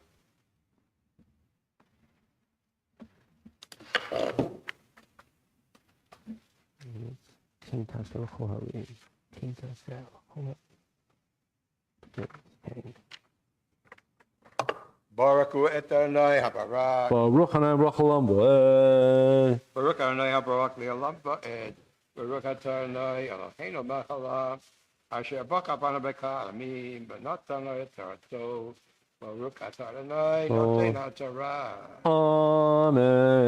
Baruch Adonai HaBarak. Baruch Adonai Baruch Le'olam Vayed. Baruch Adonai HaBarak Le'olam Vayed. Baruch Adonai Eloheinu melech haolam. Asher baka banu mekohanim. V'natan lo et torto. Baruch Atah Adonai Noten HaTorah. Amen.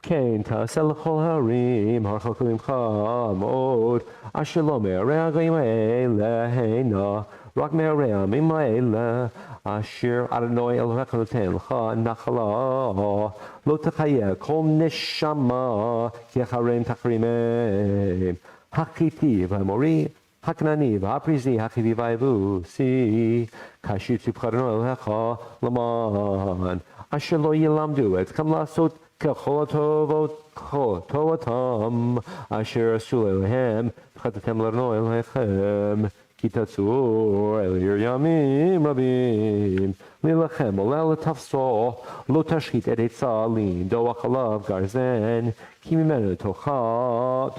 כן, תעשה לכל הרים, הרחק ממך מאוד, אשר לא מהרי הגויים האלה הנה, רק מהרי העמים האלה, אשר אדוני אלוהיך נותן לך נחלה, לא תחיה כל נשמה, כי אחריהם תחרימם, החיתי והאמורי, הכנעני והפריזי, החיבי והיבוסי, כאשר ציווך אדוני אלוהיך למען, אשר לא ילמדו אתכם לעשות ככל תורתם, אשר עשו אלוהים, וחטאתם לאדוני אלוהיכם, כי תצור אל עיר ימים רבים, להילחם עולה לתפסו, לא תשחית את עצה לנדוח עליו גרזן, כי ממנו תאכל,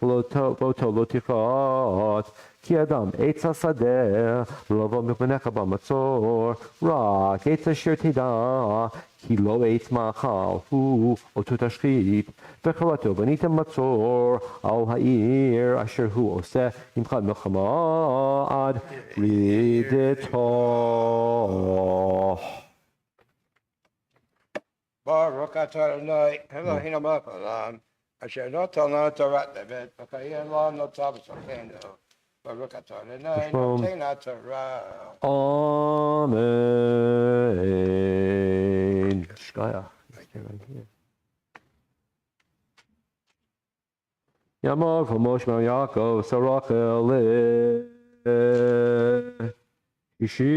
ואותו לא תכרת. כי אדם עץ השדה, לבוא מפניך במצור, רק עץ אשר תדע, כי לא עץ מאכל הוא, אותו תשחית, וחרתו בניתם מצור על העיר אשר הוא עושה עמך מלחמה עד רידתו. Baruch atah Adonai Eloheinu melech haolam, asher natan lanu Torah tevet, v'chayin lanu notzav b'tzorfenu. Baruch atah Adonai noten haTorah. Amen. Shkaya. Stay right here. Yamar from Moshe Bar Yaakov, Sarachel Ishi.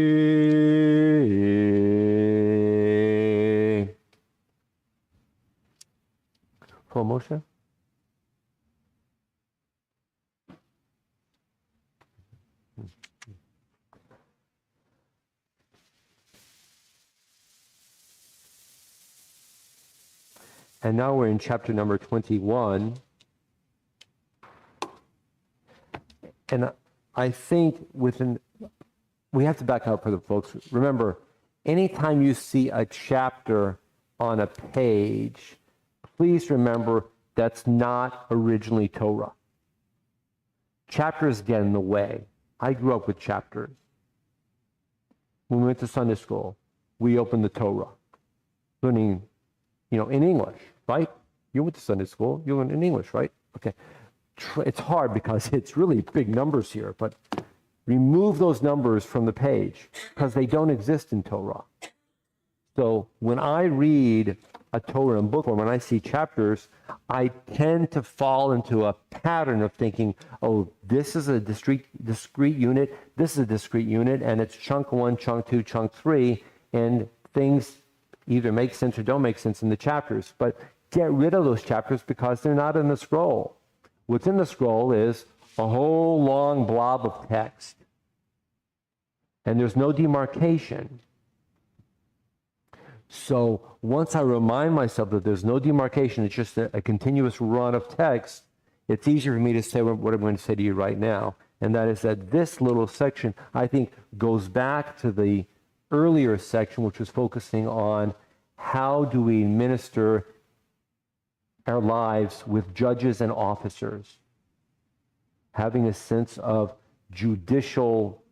From Moshe? And now we're in chapter number 21. And I think we have to back up for the folks. Remember, anytime you see a chapter on a page, please remember that's not originally Torah. Chapters get in the way. I grew up with chapters. When we went to Sunday school, we opened the Torah, learning, in English, right? You went to Sunday school, you learned in English, right? Okay. It's hard because it's really big numbers here, but remove those numbers from the page because they don't exist in Torah. So when I read a Torah in book, or when I see chapters, I tend to fall into a pattern of thinking, oh, this is a discrete unit, this is a discrete unit, and it's chunk 1, chunk 2, chunk 3, and things either make sense or don't make sense in the chapters. But get rid of those chapters because they're not in the scroll. What's in the scroll is a whole long blob of text. And there's no demarcation. So once I remind myself that there's no demarcation, it's just a continuous run of text, it's easier for me to say what I'm going to say to you right now. And that is that this little section, I think, goes back to the earlier section, which was focusing on how do we administer our lives with judges and officers, having a sense of judicial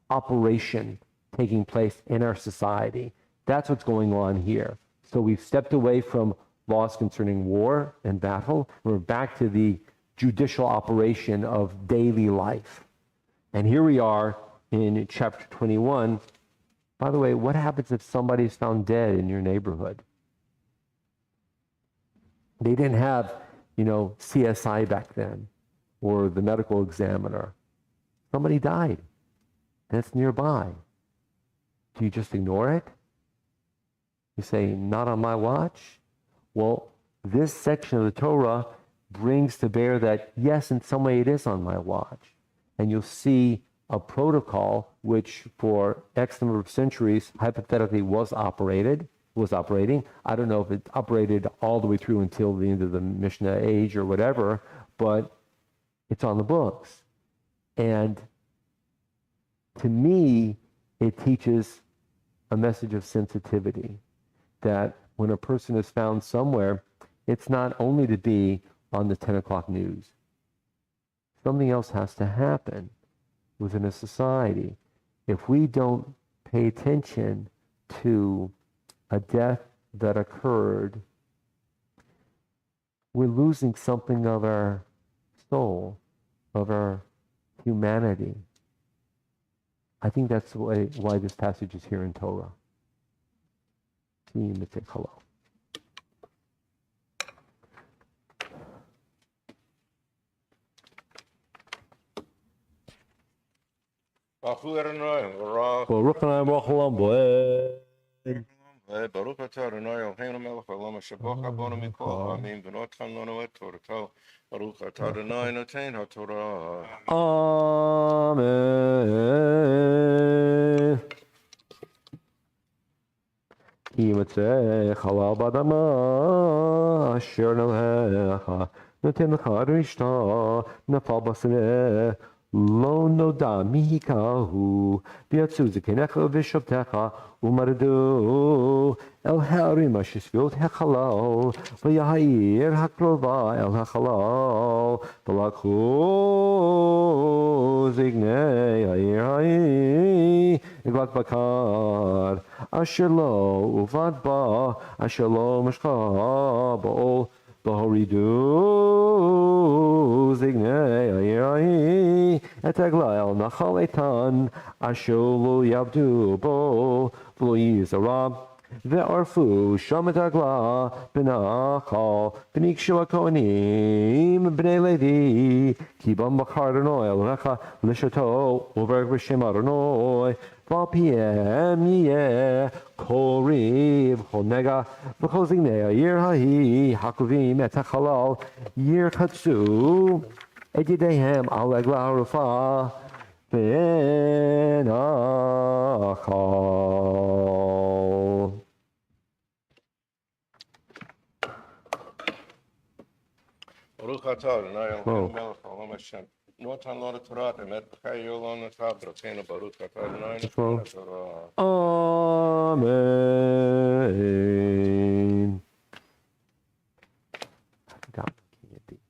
operation taking place in our society. That's what's going on here. So we've stepped away from laws concerning war and battle. We're back to the judicial operation of daily life. And here we are in chapter 21. By the way, what happens if somebody's found dead in your neighborhood? They didn't have, CSI back then, or the medical examiner. Somebody died. That's nearby. Do you just ignore it? You say, not on my watch? Well, this section of the Torah brings to bear that, yes, in some way it is on my watch. And you'll see a protocol which for X number of centuries hypothetically was operating. I don't know if it operated all the way through until the end of the Mishnah age or whatever, but it's on the books. And to me, it teaches a message of sensitivity, that when a person is found somewhere, it's not only to be on the 10 o'clock news. Something else has to happen within a society. If we don't pay attention to a death that occurred, we're losing something of our soul, of our humanity. I think that's why this passage is here in Torah. Hello. Baruch Adonai, Baruch. Baruch Adonai, Baruch Olam, Boeh. Baruch atah Adonai Eloheinu melech haolam asher bocha bonu mikol ha'amim v'notan lanu et Torato. Baruch atah Adonai noten haTorah. Amen. Ki yimatzeh halal b'adama asher nalecha noten lecha rishta nafal b'saneh lo noda mihikahu v'yatzu zekenecha v'shavtecha u'maradu el ha'arim asher sfiot hechalal v'yahir hakrova el hachalal v'lakhu zignei ha'ir ha'ir Iglat bakar asher lo uvad ba asher lo mishcha ba'ol Bahoridu zignei ayirahi et eglael nachal etan asher lo yabdu bo v'lo yizarab ve'arfu sham et agla b'nachal v'nikshu hakohanim b'nei Levi ki bam bachar Adonai Elohecha l'shato u'verg b'shem Adonai v'al yeh kol riv kol nega v'kol zignei ayir hahi hakuvim et hachalal yirchatzu et yedehem al egla harufa v'nachal. Baruch atah Adonai Eloheinu melech haolam asher notan lanu Torah emet b'chayu lanu tavroteinu. Baruch atah Adonai noten haTorah. Amen. I forgot what King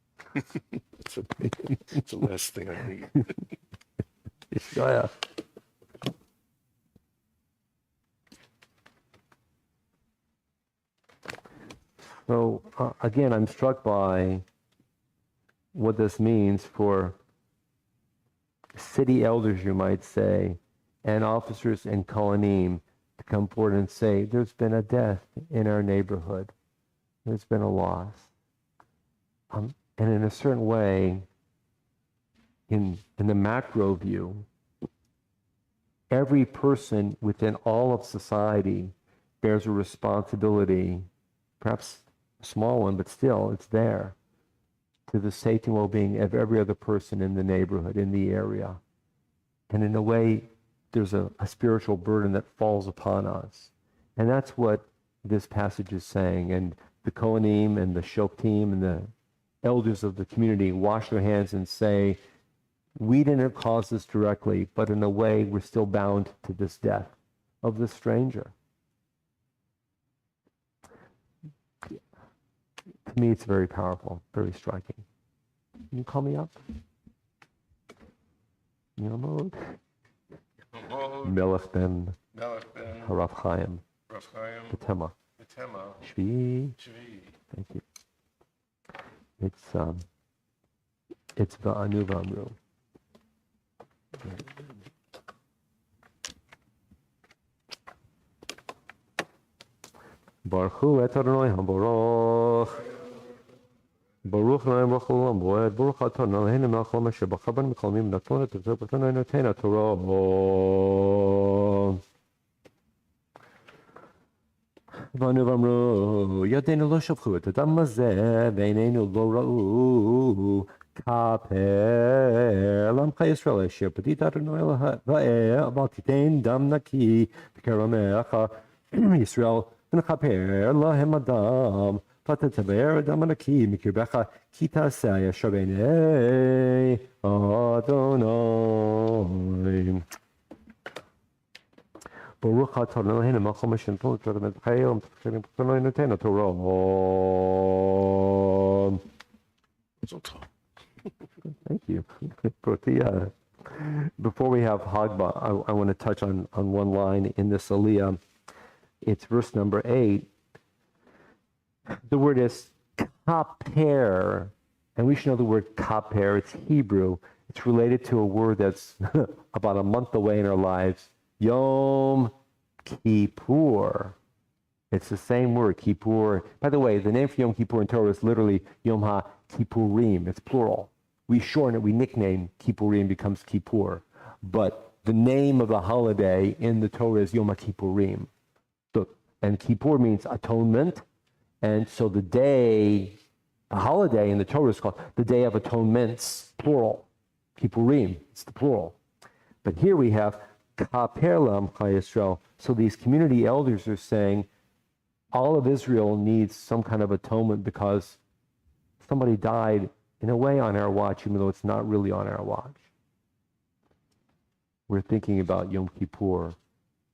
It's the last thing I need. Yeshaya. So again, I'm struck by what this means for city elders, you might say, and officers and Kohanim to come forward and say, there's been a death in our neighborhood. There's been a loss. And in a certain way, in the macro view, every person within all of society bears a responsibility, perhaps a small one, but still it's there, to the safety and well-being of every other person in the neighborhood, in the area. And in a way, there's a spiritual burden that falls upon us. And that's what this passage is saying. And the Kohanim and the Shoftim and the elders of the community wash their hands and say, we didn't cause this directly, but in a way, we're still bound to this death of this stranger. To me, it's very powerful, very striking. Can you call me up? Yamod. Melech ben Harav Chaim. Betema. Shvi. Thank you. It's Va'anu V'amru. Baruch Hu et Adonai HaBaruch. Baruch Adonai Baruch Olam Boed. Baruch Atah Eloheinu melech haolam asher bachar banu mikol ha'amim v'natan et Torah v'natan noten haTorah. V'anu v'amru yadeinu lo shavchu et hadam hazeh v'eineinu lo ra'u kaper l'amcha Yisrael asher padit Adonai va'eh aval titein dam naki b'keramecha Yisrael v'nechaper lahem adam v'tetaber dam naki mikirbecha ki ta'aseh yasher b'nei Adonai. Baruch atah Eloheinu melech haolam asher natan Torah emet b'chayu v'natan noten haTorah. Thank you. Before we have Hagba, I want to touch on one line in this Aliyah. It's verse number 8. The word is kaper, and we should know the word kaper. It's Hebrew. It's related to a word that's about a month away in our lives. Yom Kippur. It's the same word, Kippur. By the way, the name for Yom Kippur in Torah is literally Yom HaKippurim. It's plural. We shorten it, we nickname Kippurim, becomes Kippur. But the name of the holiday in the Torah is Yom HaKippurim. So and Kippur means atonement. And so the holiday in the Torah is called the Day of Atonements, plural. Kippurim, it's the plural. But here we have Kaper L'Amcha Yisrael. So these community elders are saying all of Israel needs some kind of atonement because somebody died in a way on our watch, even though it's not really on our watch. We're thinking about Yom Kippur.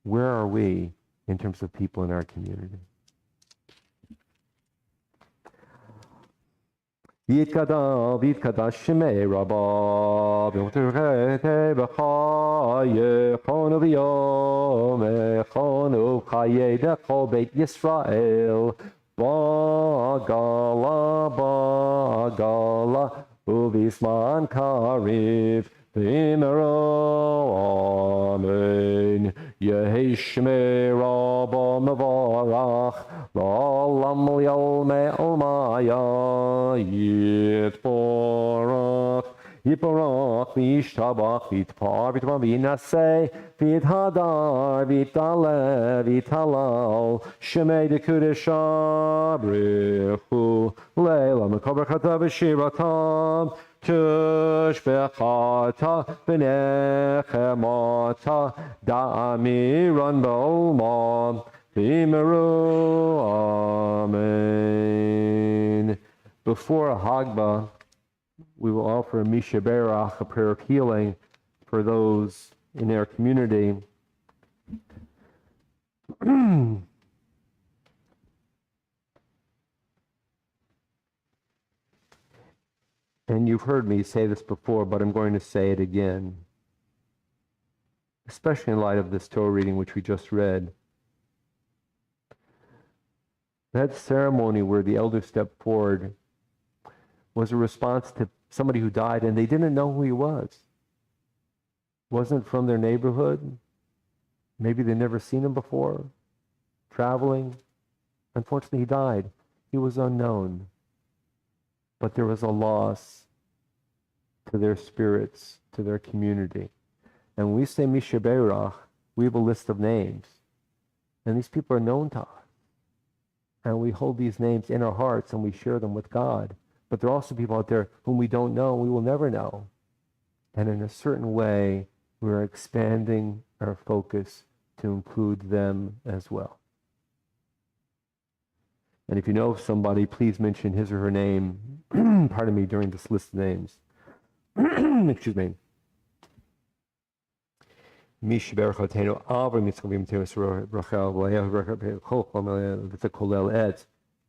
Where are we in terms of people in our community? V'yitkadash shemei rabba v'yotechete b'chaye chonu v'yom chonu chaye dechol beit Yisrael ba'gala u'visman kariv v'imero amen yehi shemei rabba mevarach la'olam li'olmei olmaya yitporach Yiporach v'yishtabach v'yitpar v'yitpar v'yinaseh v'yithadar v'yitale v'yitalal shemei dekudesha brichu leila mekaber chata v'shiratam tushbechata v'nechemata da'amiran ba'olma v'yimeru amen. Before Hagba, we will offer a Misha Berach, a prayer of healing for those in our community. And you've heard me say this before, but I'm going to say it again, especially in light of this Torah reading which we just read. That ceremony where the elders stepped forward was a response to somebody who died and they didn't know who he was. Wasn't from their neighborhood. Maybe they'd never seen him before. Traveling. Unfortunately, he died. He was unknown. But there was a loss to their spirits, to their community. And when we say Misha Berach, we have a list of names. And these people are known to us. And we hold these names in our hearts and we share them with God. But there are also people out there whom we don't know, we will never know. And in a certain way, we're expanding our focus to include them as well. And if you know somebody, please mention his or her name, pardon me, during this list of names. Excuse me. Mish Berchotenu Avram Yitzchak Teres Rachel V'Leah Kolel Ed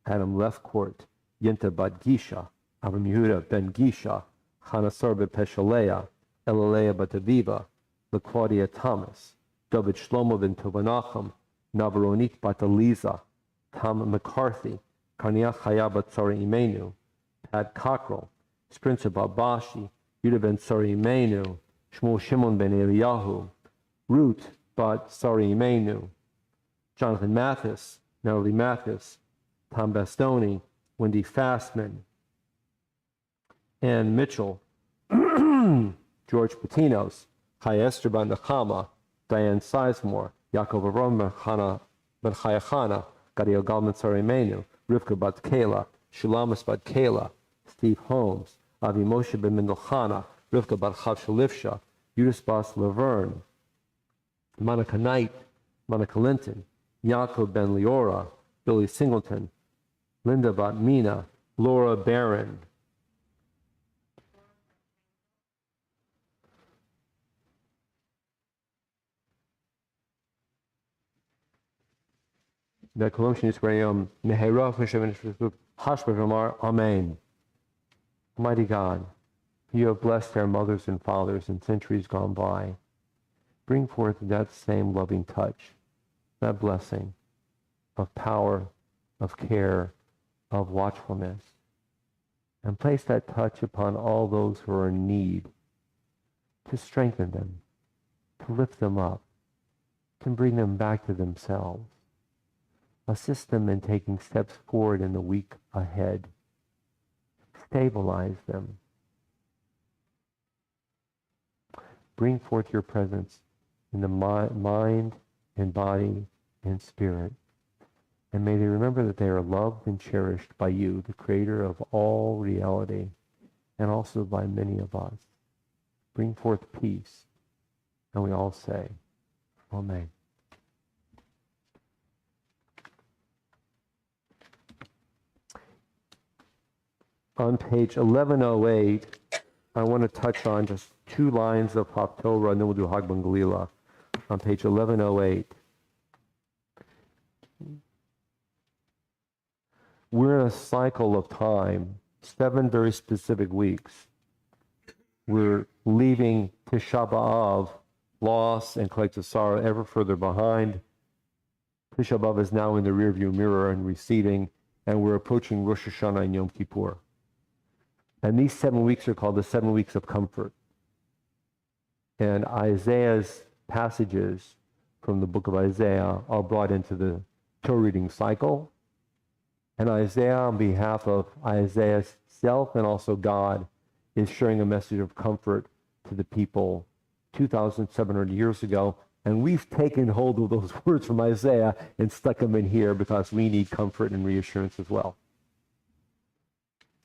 Adam Lefcourt Yenta Bat Gisha Avram Yehuda Ben Gisha Chanasar B'Peshaleah Elaleah Bat Aviva LaClaudia Thomas David Shlomo Ben Tovanacham Navaronit Bat Eliza Tom McCarthy Karnia Chaya Bat Tzari Imenu Pat Cockrell Sprinter Babashi Yudah Ben Tzari Imenu Shmuel Shimon Ben Eliyahu Ruth Bat Tzari Imenu Jonathan Mathis Natalie Mathis Tom Bastoni Wendy Fastman Ann Mitchell George Patinos Chaya Esther Ben Nechama Diane Sizemore Yaakov Avram Chana Ben Chayachana Gadiel Galman Tzari Imenu Rivka Bat Kayla Shulamis Bat Kayla Steve Holmes Avi Moshe Ben Mendelchana Rivka Bat Chav Shalifsha Yudis Bas Laverne Monica Knight, Monica Linton, Yaakov Ben Leora, Billy Singleton, Linda Bat Mina, Laura Barron. Amen. Almighty God, you have blessed our mothers and fathers in centuries gone by. Bring forth that same loving touch, that blessing of power, of care, of watchfulness, and place that touch upon all those who are in need, to strengthen them, to lift them up, to bring them back to themselves. Assist them in taking steps forward in the week ahead. Stabilize them. Bring forth your presence in the mind and body and spirit And may they remember that they are loved and cherished by you, the creator of all reality, and also by many of us. Bring forth peace. And we all say, Amen. On page 1108, I want to touch on just 2 lines of Haftorah, and then we'll do Hagban Galila. On page 1108. We're in a cycle of time, 7 very specific weeks. We're leaving Tisha B'Av, loss and collective sorrow, ever further behind. Tisha B'Av is now in the rearview mirror and receding, and we're approaching Rosh Hashanah and Yom Kippur. And these 7 weeks are called the 7 weeks of comfort. And Isaiah's passages from the book of Isaiah are brought into the Torah reading cycle. And Isaiah, on behalf of Isaiah's self and also God, is sharing a message of comfort to the people 2,700 years ago. And we've taken hold of those words from Isaiah and stuck them in here because we need comfort and reassurance as well.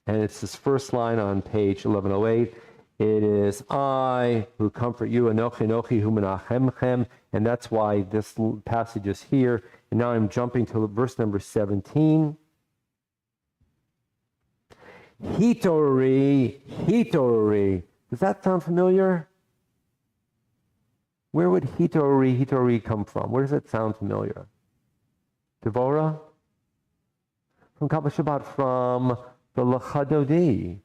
And it's this first line on page 1108. It is, I who comfort you, Anochi Anochi hu menachemchem. And that's why this passage is here. And now I'm jumping to verse number 17. Hitori, Hitori. Does that sound familiar? Where would Hitori come from? Where does it sound familiar? Devorah? From Kabbalah Shabbat, from the Lachadodi.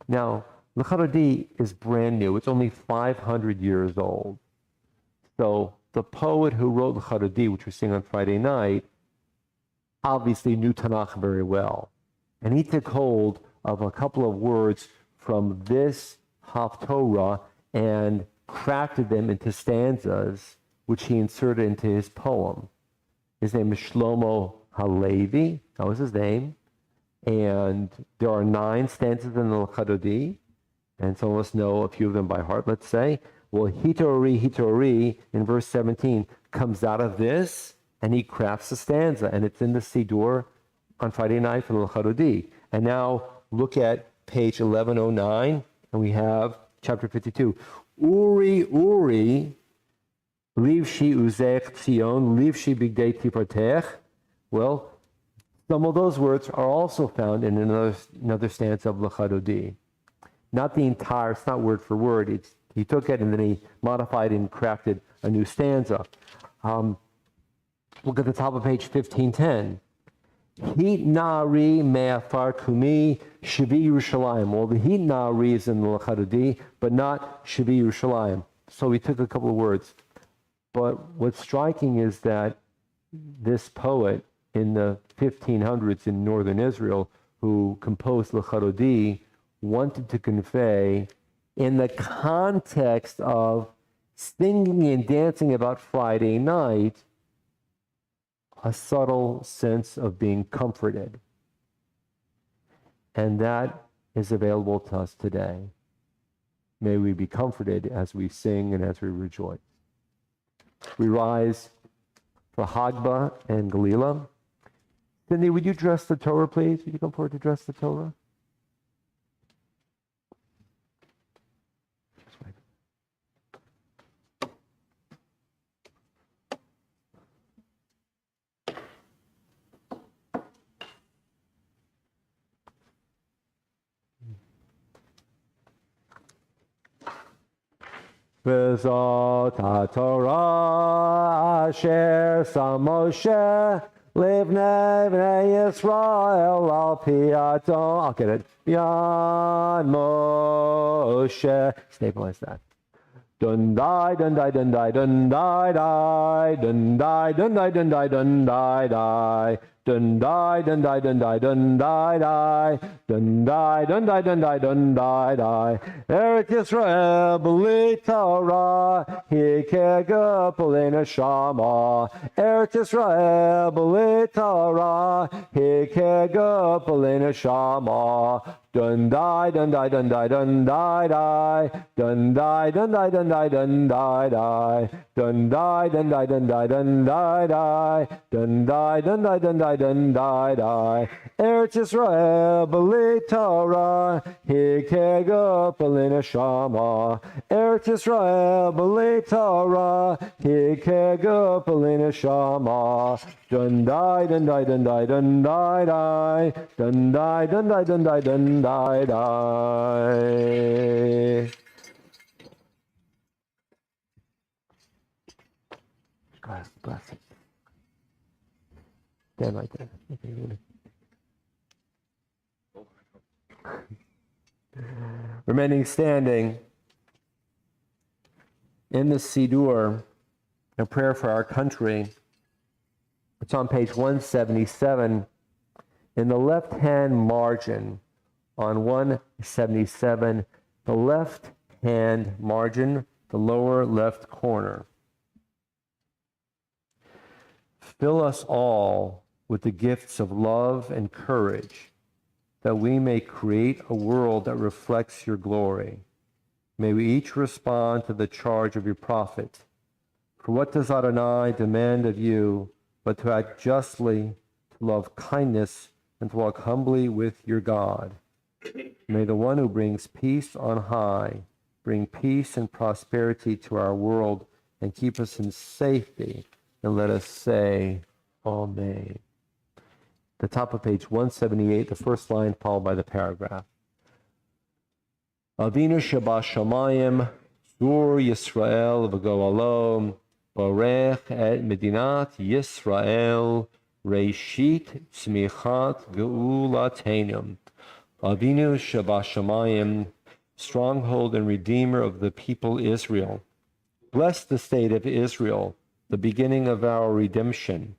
Now, Lachadodi is brand new. It's only 500 years old. So the poet who wrote Lachadodi, which we're seeing on Friday night, obviously knew Tanakh very well. And he took hold of a couple of words from this Haftorah and crafted them into stanzas, which he inserted into his poem. His name is Shlomo Halevi. That was his name. And there are 9 stanzas in the Lachadodi, and some of us know a few of them by heart, let's say. Well, Hitori, in verse 17, comes out of this, and he crafts a stanza, and it's in the Siddur on Friday night for the Lachadodi. And now look at page 1109, and we have chapter 52. Uri, livshi uzech tzion, livshi bigdei tipartech. Well, some of those words are also found in another stanza of Lachadodi. Not the entire, it's not word for word. He took it and then he modified and crafted a new stanza. Look at the top of page 1510. Heat nari me'afar kumi shavi Yerushalayim. Well, the heat nari is in the Lachadodi, but not shavi Yerushalayim. So we took a couple of words. But what's striking is that this poet in the 1500s in northern Israel, who composed Lachadodi, wanted to convey, in the context of singing and dancing about Friday night, a subtle sense of being comforted. And that is available to us today. May we be comforted as we sing and as we rejoice. We rise for Hagba and Galila. Cindy, would you dress the Torah, please? Would you come forward to dress the Torah? V'zot HaTorah asher sam Moshe livnei b'nei Yisrael al pi Adon. I'll get it. Yad Moshe. Stabilize that. Dundai, dundai, dundai, dundai, dai. Dundai, dundai, dundai, dundai, dai. Dundai, dundai, dundai, dundai, dai. Dundai, dundai, dundai, dundai, dai. Eretz Yisrael b'li Torah, hikega b'li neshama. Eretz Yisrael b'li Torah, hikega b'li neshama. Dundai, dundai, dundai, dundai, dai. Dundai, dundai, dundai, dundai, dai. Dundai, dundai, dundai, dundai, dai. Dundai, dundai, dundai, dun-dai-dun-dai-dai. Eretz Yisrael b'li Torah, hikega b'li neshama. Eretz Yisrael b'li Torah, hikega b'li neshama. Dun-dai, dun-dai, dun-dai, dun-dai-dai. Dun-dai, dun-dai, dun-dai, dun-dai-dai. God bless it. Stand like that. Remaining standing in the Siddur, a prayer for our country. It's on page 177. In the left-hand margin, on 177, the left-hand margin, the lower left corner. Fill us all with the gifts of love and courage, that we may create a world that reflects your glory. May we each respond to the charge of your prophet. For what does Adonai demand of you but to act justly, to love kindness, and to walk humbly with your God? May the one who brings peace on high bring peace and prosperity to our world and keep us in safety. And let us say, Amen. The top of page 178, the first line followed by the paragraph. Avinu Shabashamayim, Zur Yisrael v'go'alom, Barech et Medinat Yisrael, Reishit Tzmichat Ge'ulatenum. Avinu Shabashamayim, stronghold and redeemer of the people Israel. Bless the state of Israel, the beginning of our redemption.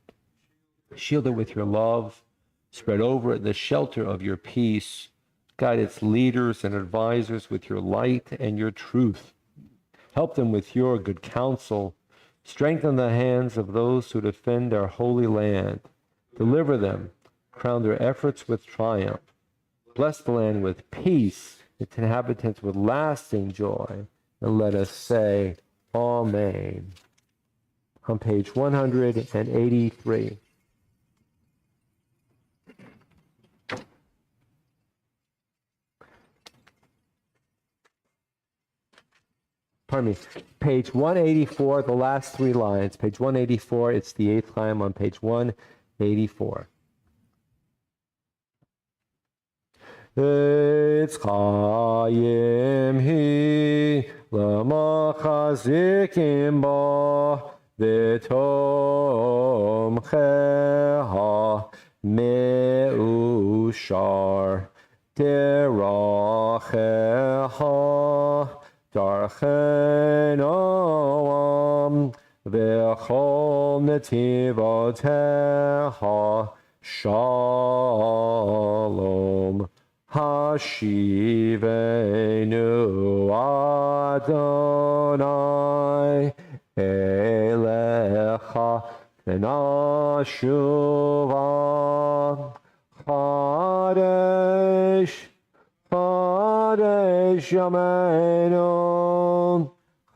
Shield it with your love. Spread over it the shelter of your peace. Guide its leaders and advisors with your light and your truth. Help them with your good counsel. Strengthen the hands of those who defend our holy land. Deliver them. Crown their efforts with triumph. Bless the land with peace, its inhabitants with lasting joy. And let us say, Amen. On page 183. Pardon me, page 184, the last three lines. Page 184, it's the eighth line on page 184. It's Chaim Hi L'machazikim Ba V'tomcheha Me'ushar Teracheha Darchen Oam V'chol Netivoteha Shalom Hashivenu Adonai Elecha V'nashuva Chadesh Chadesh Yameinu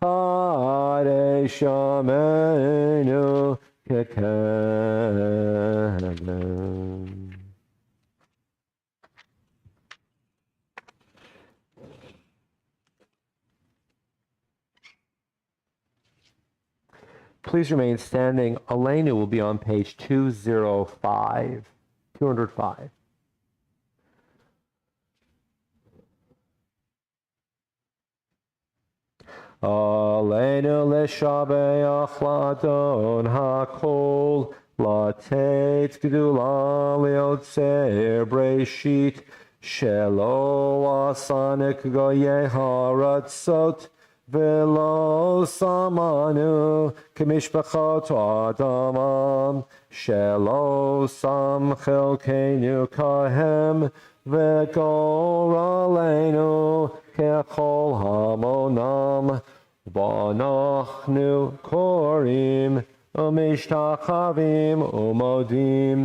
Chadesh Yameinu Keken. Please remain standing. Aleinu will be on page 205. 205. Aleinu leshabeach ladon hakol latet gdula leotzer breshit shelo asanek goye haratzot velo samanu kemishpachot adamam shelo sam chelkenu kahem v'gor aleinu kechol hamonam v'anachnu korim umishtachavim umodim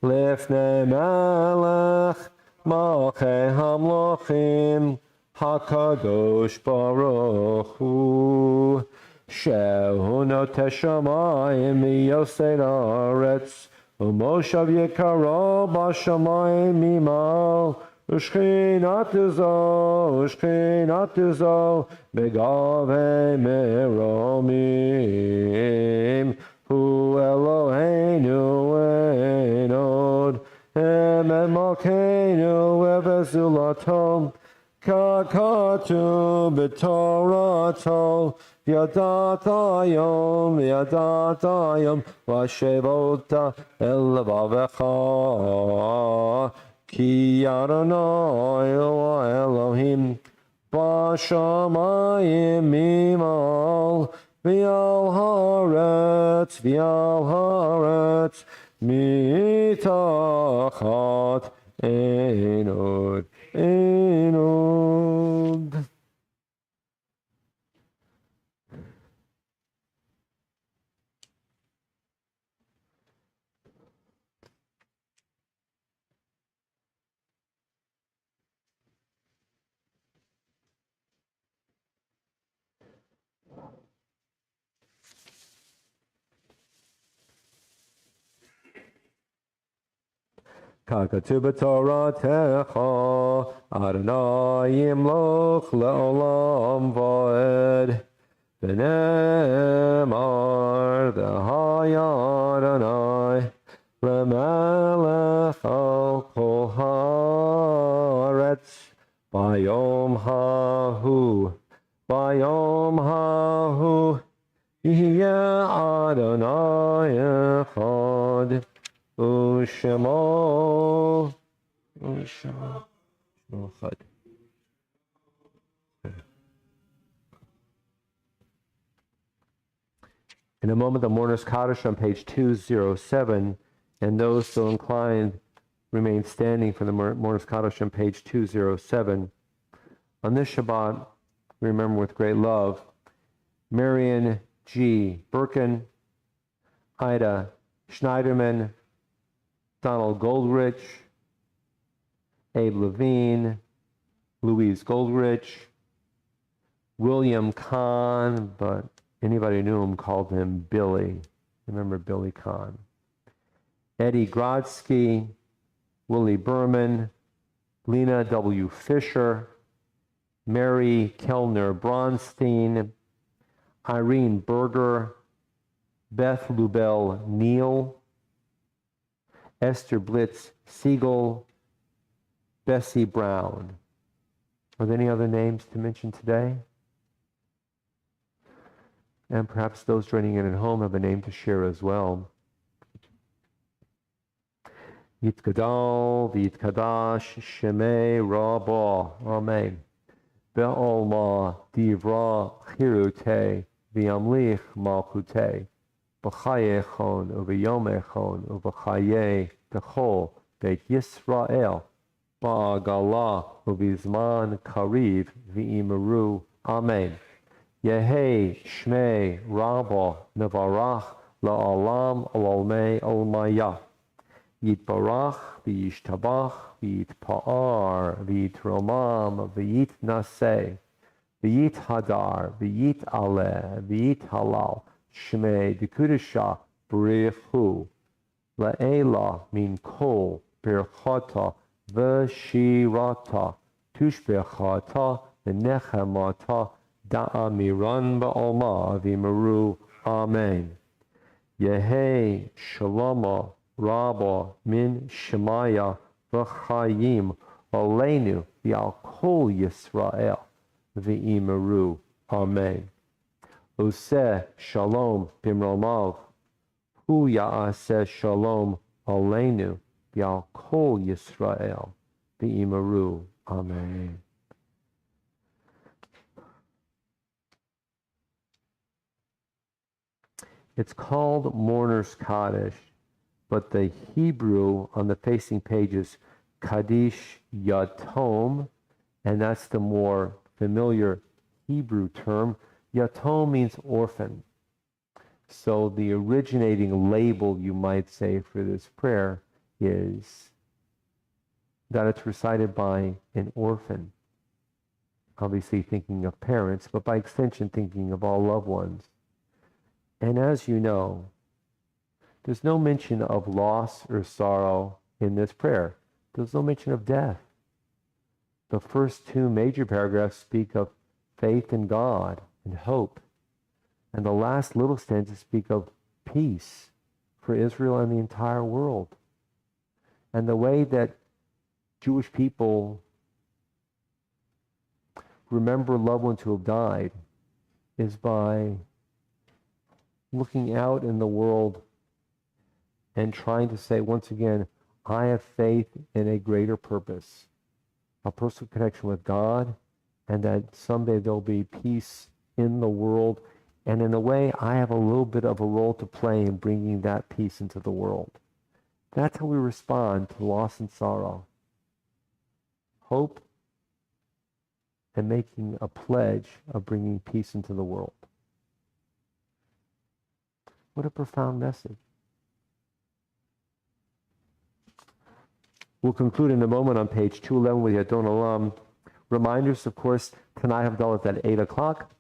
lifnei melech malchei hamlochim HaKadosh Baruch Hu Shehu Noteh Shamayim Miyosei Haaretz ומושב יקרו בשמיים ממעל, ושכינת זו בגבי מרומים. הוא אלוהינו אין עוד, אמת מלכנו ובזולתו, ככתוב בתורתו, וידעת היום והשבת אל לבבך, כי אדוני הוא האלוהים בשמיים ממעל, ועל הארץ מתחת אין עוד. ככתוב בתורתך, אדוני ימלוך לעולם ועד. ונאמר, והיה אדוני למלך על כל הארץ. ביום ההוא יהיה אדוני אחד, ושמו אחד. In a moment, the Mourner's Kaddish on page 207, and those so inclined remain standing for the Mourner's Kaddish on page 207. On this Shabbat, we remember with great love Marion G. Birkin, Ida Schneiderman, Donald Goldrich, Abe Levine, Louise Goldrich, William Kahn, but anybody who knew him called him Billy. Remember Billy Kahn. Eddie Grodsky, Willie Berman, Lena W. Fisher, Mary Kellner Bronstein, Irene Berger, Beth Lubell Neal, Esther Blitz Siegel, Bessie Brown. Are there any other names to mention today? And perhaps those joining in at home have a name to share as well. Yitkadal v'yitkadash shemei rabah. Amen. Be'olma divra chirute v'yamlich malchute. B'chayechon u'v'yomechon u'v'chaye techol beit Yisrael. Ba'agala u'v'zman kariv v'imeru. Amen. Yehei Shmei Rabba Nevarach La'alam Alalmei Almaya. Yitbarach V'yishtabach V'yitpa'ar V'yitromam V'yitnaseh V'yithadar V'yit'aleh V'yithalal Shmei Dekudesha B'richu La'ela Min Kol Birchata V'shirata Tushbechata V'nechemata Da'amiran ba'alma v'imeru. Amen. Yehei shaloma rabba min shemaya v'chayim aleinu v'al kol Yisrael v'imeru. Amen. Oseh shalom b'mromav hu ya'aseh shalom aleinu v'al kol Yisrael v'imeru. Amen. It's called Mourner's Kaddish, but the Hebrew on the facing page is Kaddish Yatom, and that's the more familiar Hebrew term. Yatom means orphan. So the originating label, you might say, for this prayer is that it's recited by an orphan. Obviously thinking of parents, but by extension thinking of all loved ones. And as you know, There's no mention of loss or sorrow in this prayer. There's no mention of death. The first two major paragraphs speak of faith in God and hope. And the last little stanzas speak of peace for Israel and the entire world. And the way that Jewish people remember loved ones who have died is by looking out in the world and trying to say, once again, I have faith in a greater purpose, a personal connection with God, and that someday there'll be peace in the world. And in a way, I have a little bit of a role to play in bringing that peace into the world. That's how we respond to loss and sorrow. Hope and making a pledge of bringing peace into the world. What a profound message. We'll conclude in a moment on page 211 with Yadon Olam. Reminders, of course, tonight Havdalah is at 8 o'clock.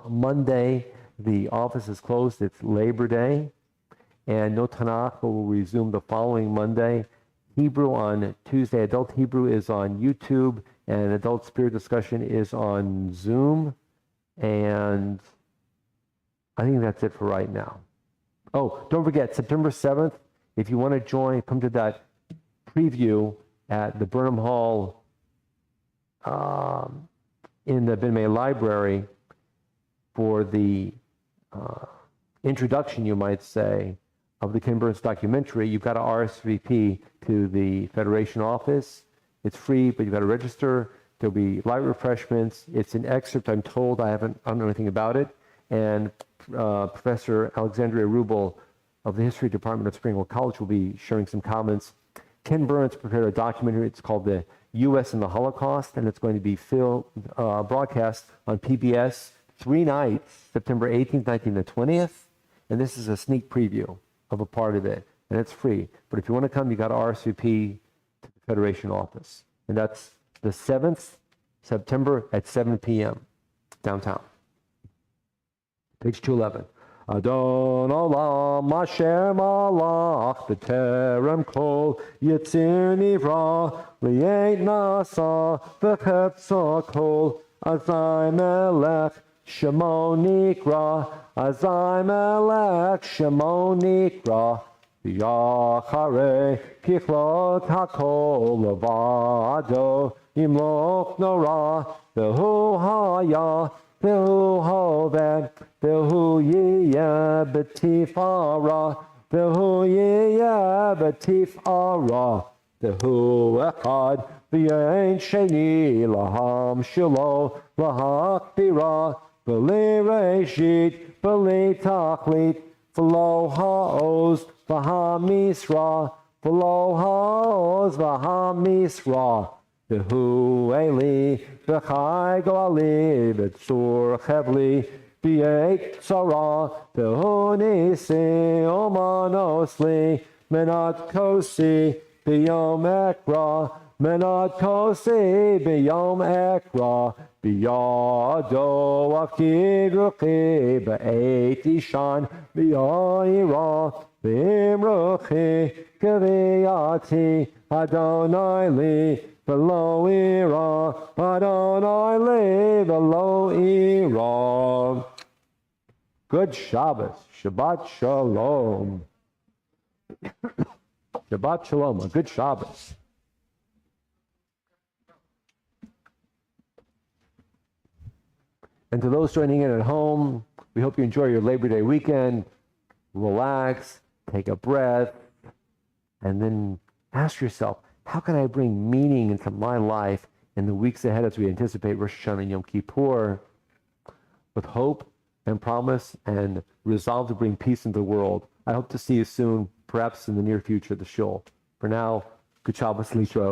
Monday, the office is closed. It's Labor Day. And no Tanakh will resume the following Monday. Hebrew on Tuesday. Adult Hebrew is on YouTube. And Adult Spirit Discussion is on Zoom. And I think that's it for right now. Oh, don't forget, September 7th, if you want to join, come to that preview at the Burnham Hall in the Ben May Library for the introduction, you might say, of the Ken Burns documentary. You've got to RSVP to the Federation office. It's free, but you've got to register. There'll be light refreshments. It's an excerpt, I'm told. I don't know anything about it. And Professor Alexandria Rubel of the History Department of Springfield College will be sharing some comments. Ken Burns prepared a documentary. It's called The U.S. and the Holocaust, and it's going to be broadcast on PBS 3 nights, September 18th, 19th, and 20th. And this is a sneak preview of a part of it, and it's free. But if you want to come, you got to RSVP to the Federation office. And that's the 7th September at 7 p.m. downtown. Page 211. Adon Olam Asher Malach B'terem Kol Yitzir Nivra Li'et Nasa V'chetza Kol Azai Melech Shemo Nikra Azai Melech Shemo Nikra V'yacharei Kichlot HaKol Levado Yimloch Nora V'hu Haya V'hu Hoved V'hu Yiyeh B'tifara V'hu Yiyeh B'tifara V'hu Echad V'yein Sheni Laham Shilo Lahakbira V'li Reshit V'li Tachlit V'lo Ha'oz V'ha'misra V'lo Ha'oz V'ha'misra V'hu Eli V'chai Goali V'tzur Chevli V'yeit Tzara V'hu Nisi Omanosli Menat Kosi B'yom Ekra Menat Kosi B'yom Ekra B'yado Akid Ruchi B'eit Ishan B'yayira B'imruchi K'viyati Adonai Li V'lo ira Adonai Li V'lo ira. Good Shabbos. Shabbat Shalom. Shabbat Shalom. A good Shabbos. And to those joining in at home, we hope you enjoy your Labor Day weekend. Relax, take a breath, and then ask yourself, how can I bring meaning into my life in the weeks ahead as we anticipate Rosh Hashanah and Yom Kippur with hope and promise and resolve to bring peace into the world? I hope to see you soon, perhaps in the near future at the shul. For now, good Shabbos, Litro.